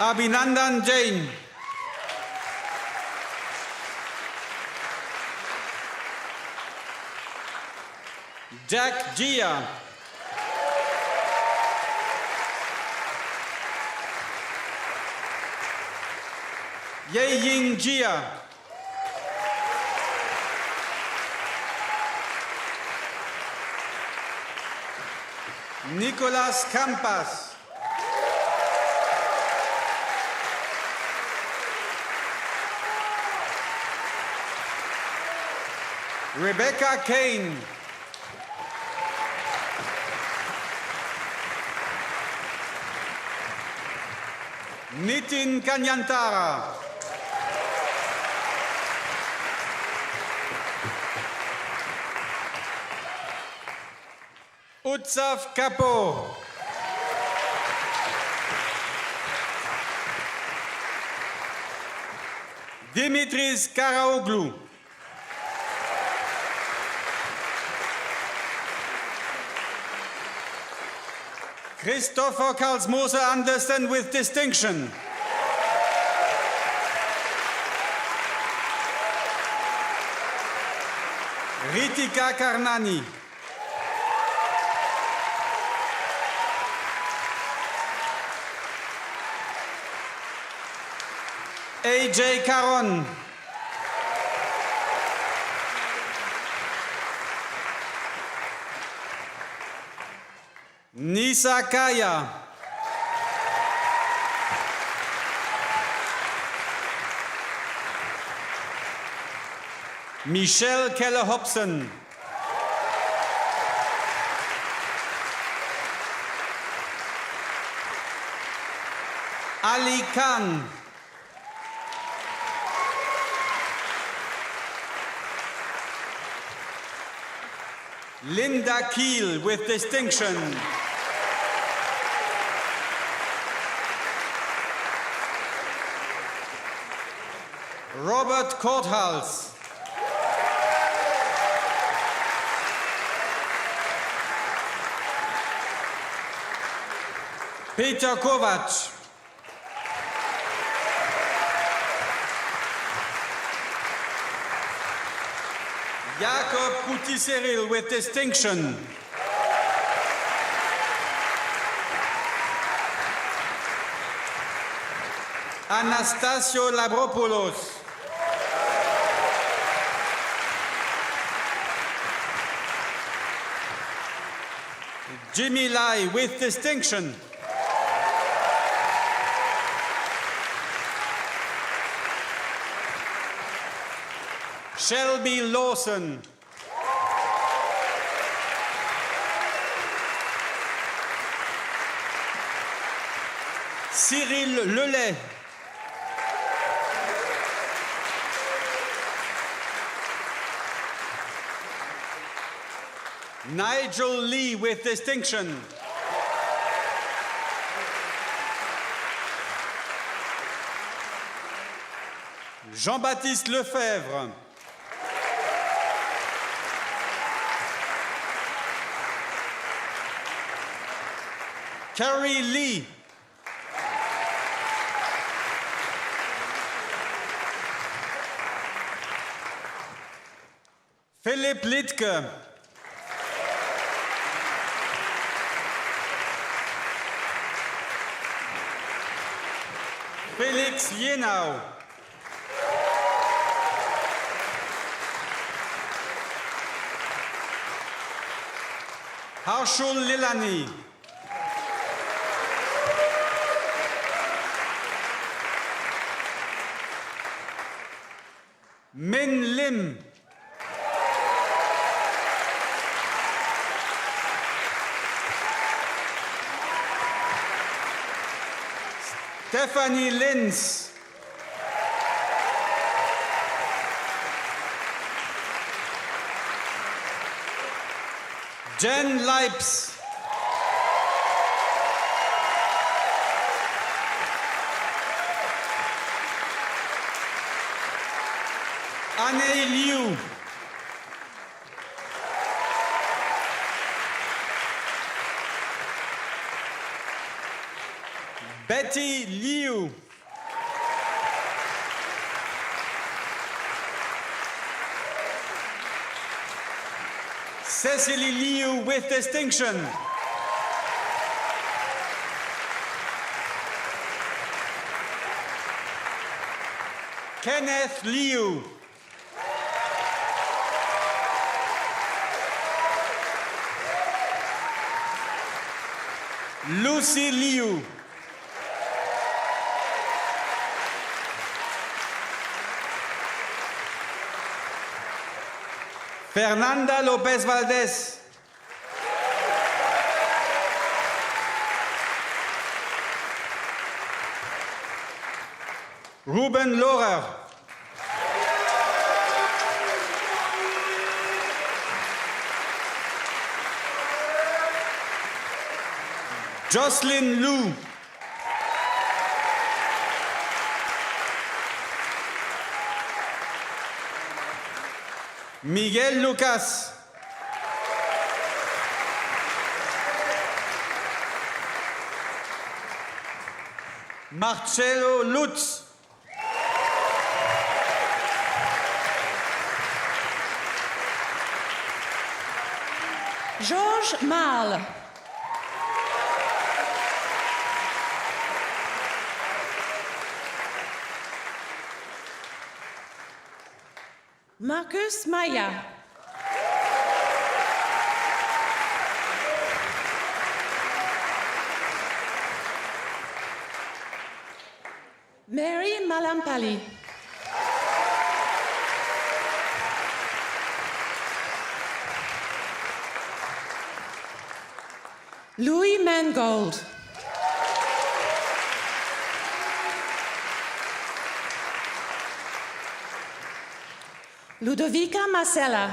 Abhinandan Jain. Jack Gia. Ye Ying Jia. Nicolas Campas. Rebecca Kane. Nitin Kanyantara. Utsav Kapo. Dimitris Karaoglu. Christopher Karlsmoser Andersen with distinction. Ritika Karnani. AJ Caron. Nisa Kaya. Michelle Keller-Hobson. Ali Khan. Linda Kiel with distinction. Robert Korthals. Peter Kovac. Jakob Pouty-Cyril with distinction. Anastasio Labropoulos. Jimmy Lai with distinction. Shelby Lawson. Cyril Lelay. Nigel Lee with distinction. Jean-Baptiste Lefebvre. Carrie Lee. Philipp Littke. Felix Jenau. Harshul Lilani. Min Lim. Stephanie Linz. Jen Leips. Anne Liu. Betty Liu. Cecily Liu with distinction. Kenneth Liu. Lucy Liu. Fernanda Lopez Valdez. Ruben Laurer. Jocelyn Liu. Miguel Lucas. Marcelo Lutz. Georges Mal. Marcus Maya. Mary Malampali. Louis Mangold. Ludovica Marcella.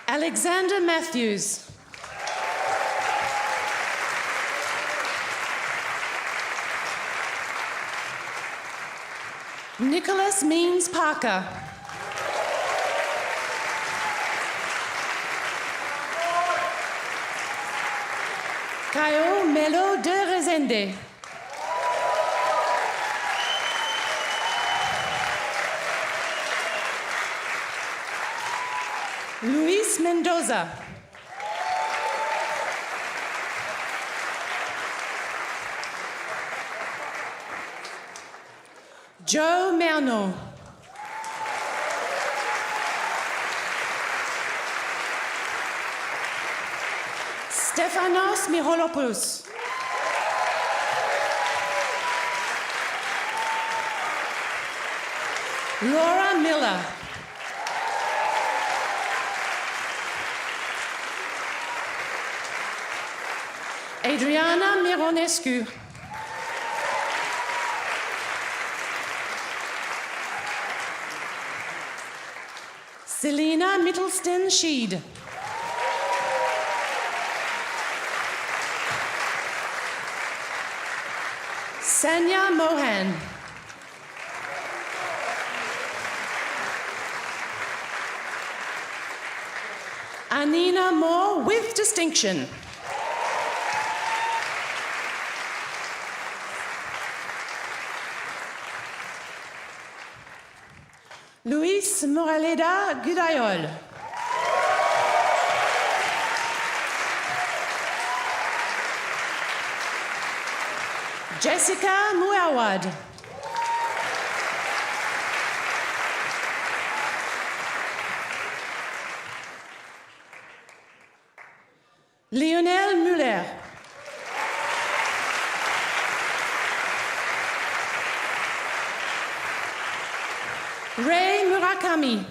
Alexander Matthews. Nicholas Means Parker. Caio Melo de Rezende. Luis Mendoza. Joe Merno. Stefanos Mirolopoulos. Laura Miller. Adriana Mironescu. Selena Middleston Sheed. Sanya Mohan. Anina Moore with distinction. Luis Moraleda Gudayol. Jessica Muawad. Lionel Muller. Ray Murakami.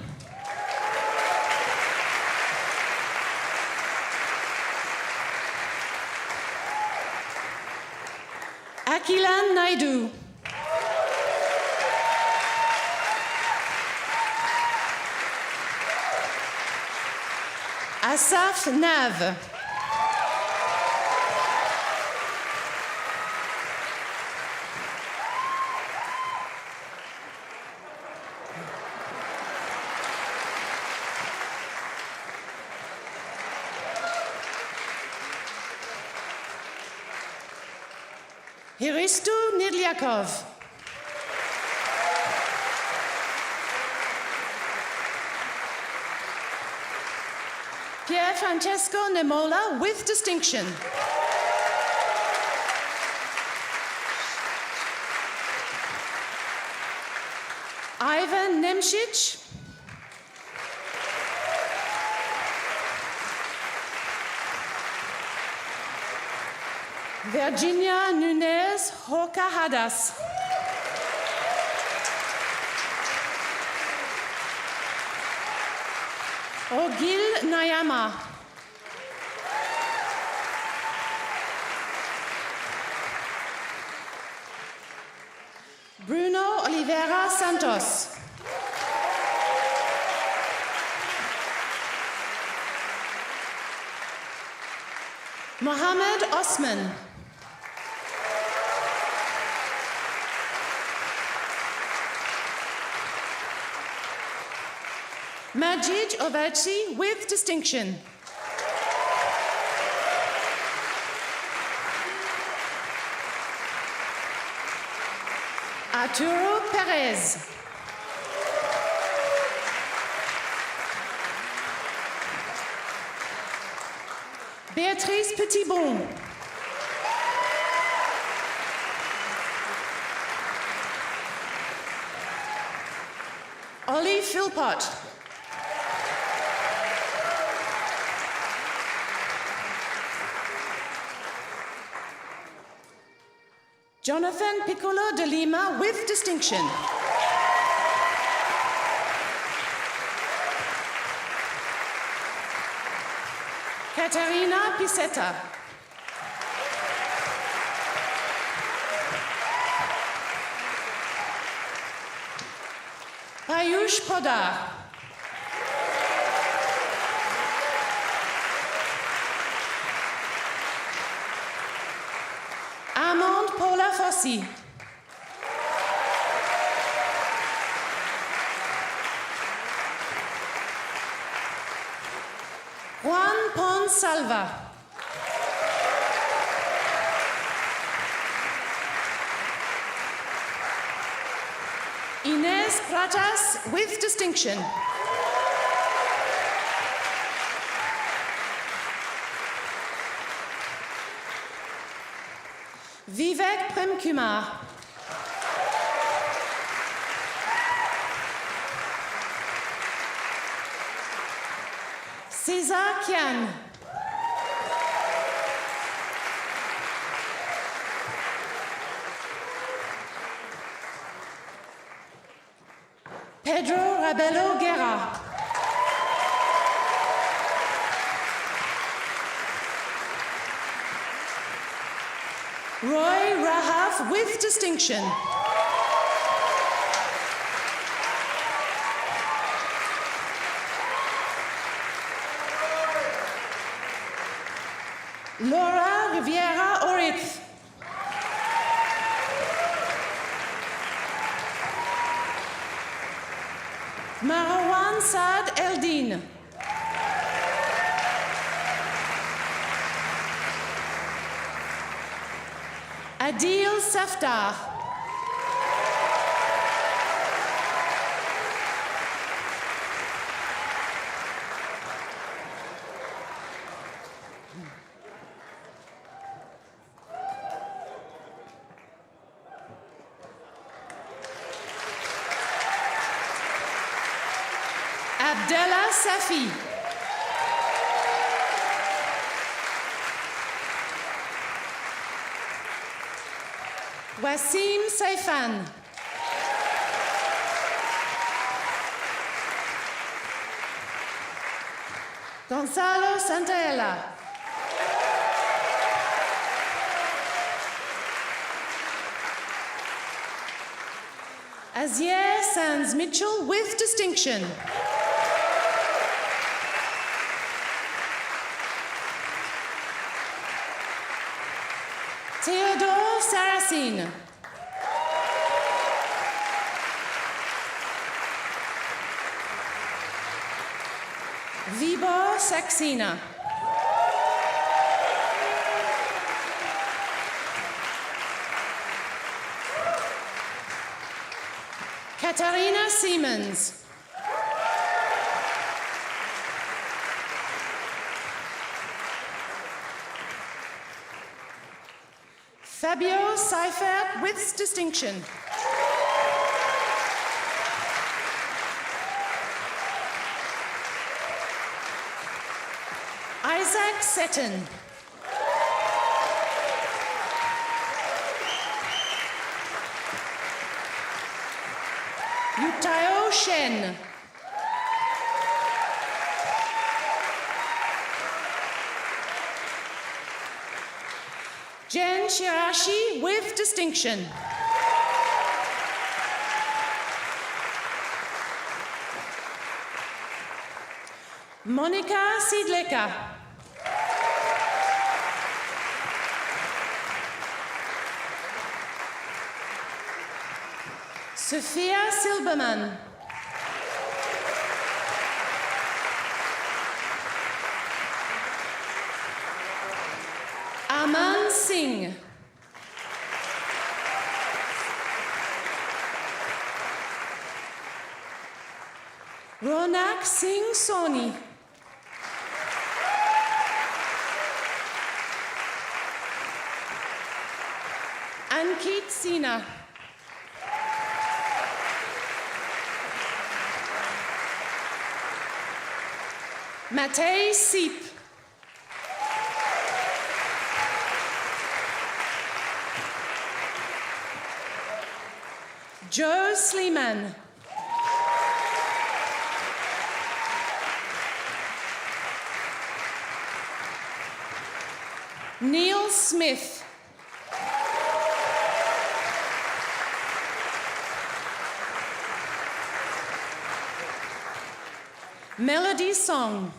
Akilan Naidu. Asaf Nav. Hristo Nidliakov. Pier Francesco Nemola with distinction. Ivan Nemcic. Virginia Nunez Hocahadas. Ogil Nayama. Bruno Oliveira Santos. Mohammed Osman. Majid Ovachi with distinction. Arturo Perez. Béatrice Petitbon. Ollie Philpott. Jonathan Piccolo de Lima with distinction. Caterina Pisetta. Payush Podar. Armand Paula Fossi. Juan Ponsalva. Inés Pratas with distinction. Vivek Premkumar. César Kian. Pedro Rabelo Guerra. Roy Rahaf with distinction. Laura Riviera Orith. Marwan Saad Eldin. Adil Safdar. Abdallah Safi. Wasim Saifan. Gonzalo Santaella. Azier Sands Mitchell with distinction. Theodore Saracine. Vibor Saxena. Katarina Siemens. Fabio Seifert with distinction. Isaac Seton. Yutao Shen. Jen Shirashi with distinction. Monica Sidleka. Sophia Silberman. Aman Singh. Ronak Singh Soni. Ankit Sina. Matej Siep. Joe Sleeman. Neil Smith. Melody Song.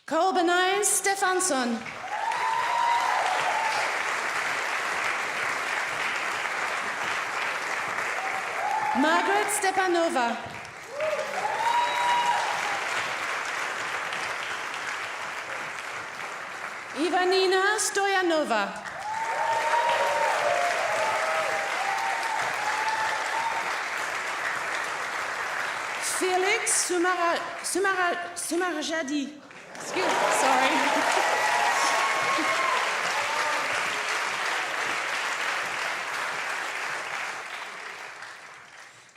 Kolbenai Stefansson. Margaret Stepanova. Ivanina Stoyanova. Felix Sumarjadi. Sorry.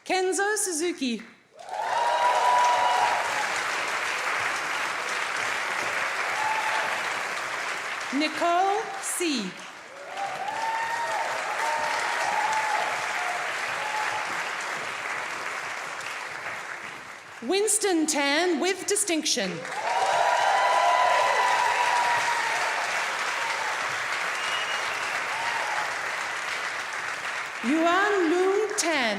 Kenzo Suzuki. Nicole C. Winston Tan with distinction. Yuan Lung Tan.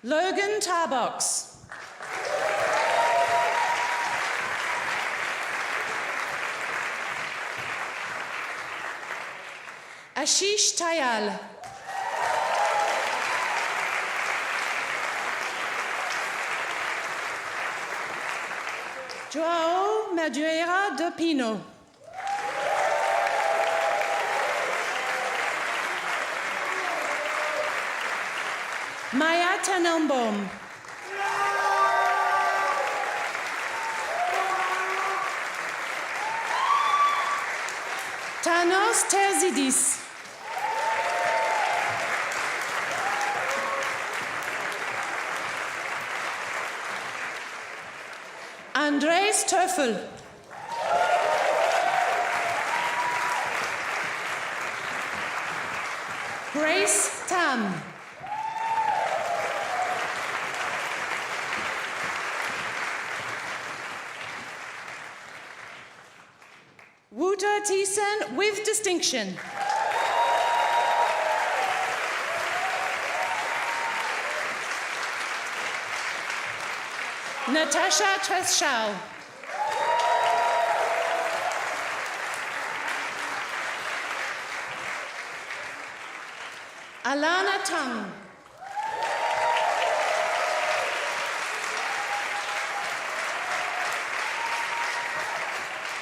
Logan Tarbox. Ashish Tayal. Joao Madureira de Pino. Maya Tannenbaum. Thanos Terzidis. Andres Töffel. Grace Tam. Wouter Thiessen with distinction. Natasha Treschau. Alana Tang.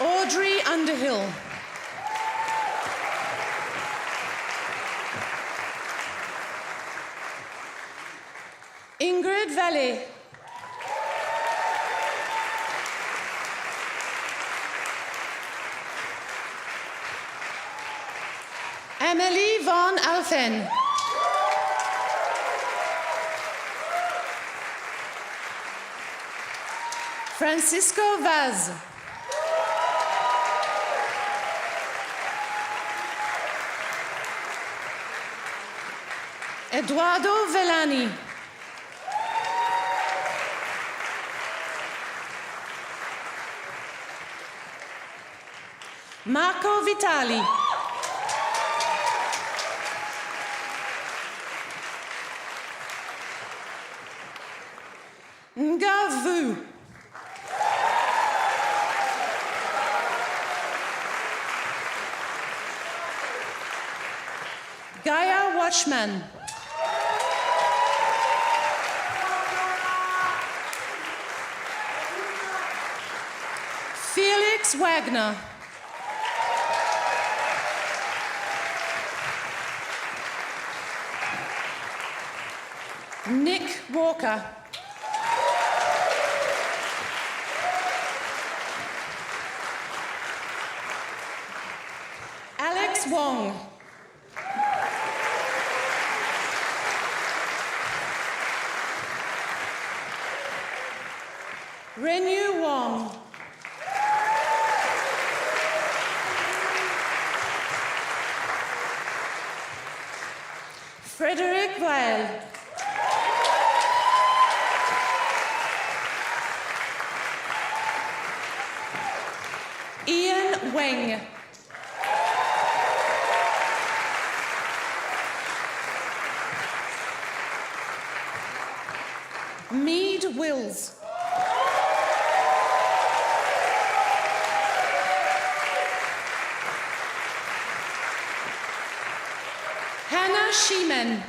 Audrey Underhill. Ingrid Valley. Emily von Alphen. Francisco Vaz. Eduardo Vellani. Marco Vitali. Ngavu. Gaia Watchman. Felix Wagner. Nick Walker. Alex Wong. Renyu Wong. Frederick Weil. Ian Weng. Mead Wills. Hannah Sheeman.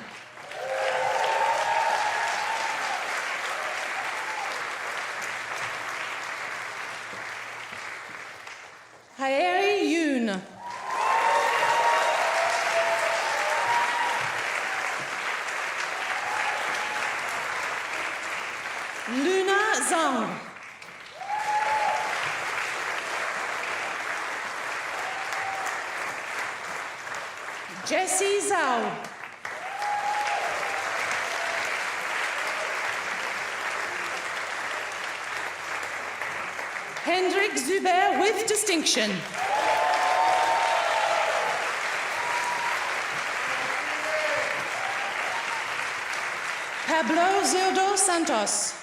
Haeri Yoon. Luna Zhang. Jessie Zhao. Hendrik Zuber with distinction. Pablo Zerdo Santos.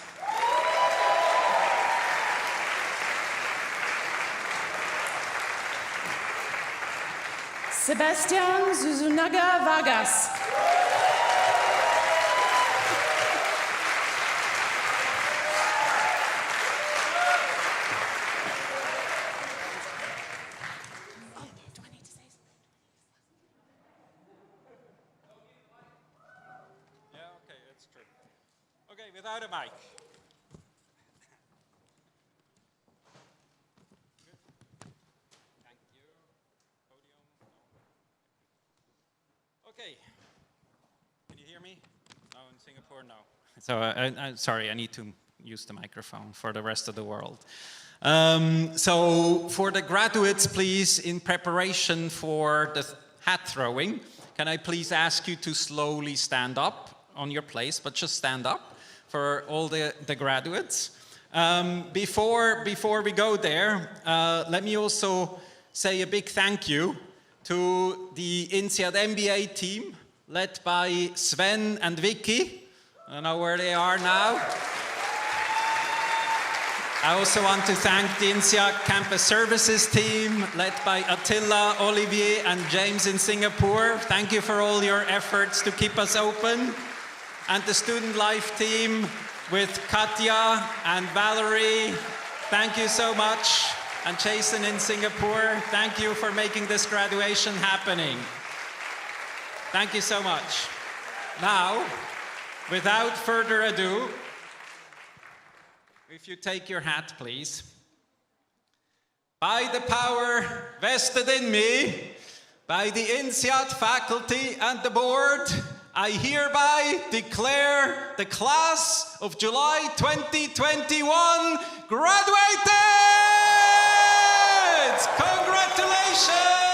Sebastian Zuzunaga Vargas. Okay, without a mic. Thank you. Podium. Okay. Can you hear me? No, in Singapore, no. So I'm sorry, I need to use the microphone for the rest of the world. So for the graduates, please, in preparation for the hat throwing, can I please ask you to slowly stand up on your place, but just stand up for all the graduates. Before we go there, let me also say a big thank you to the INSEAD MBA team, led by Sven and Vicky. I don't know where they are now. I also want to thank the INSEAD Campus Services team, led by Attila, Olivier, and James in Singapore. Thank you for all your efforts to keep us open. And the Student Life team with Katja and Valerie. Thank you so much. And Jason in Singapore, thank you for making this graduation happening. Thank you so much. Now, without further ado, if you take your hat, please. By the power vested in me, by the INSEAD faculty and the board, I hereby declare the class of July 2021 graduated! Congratulations!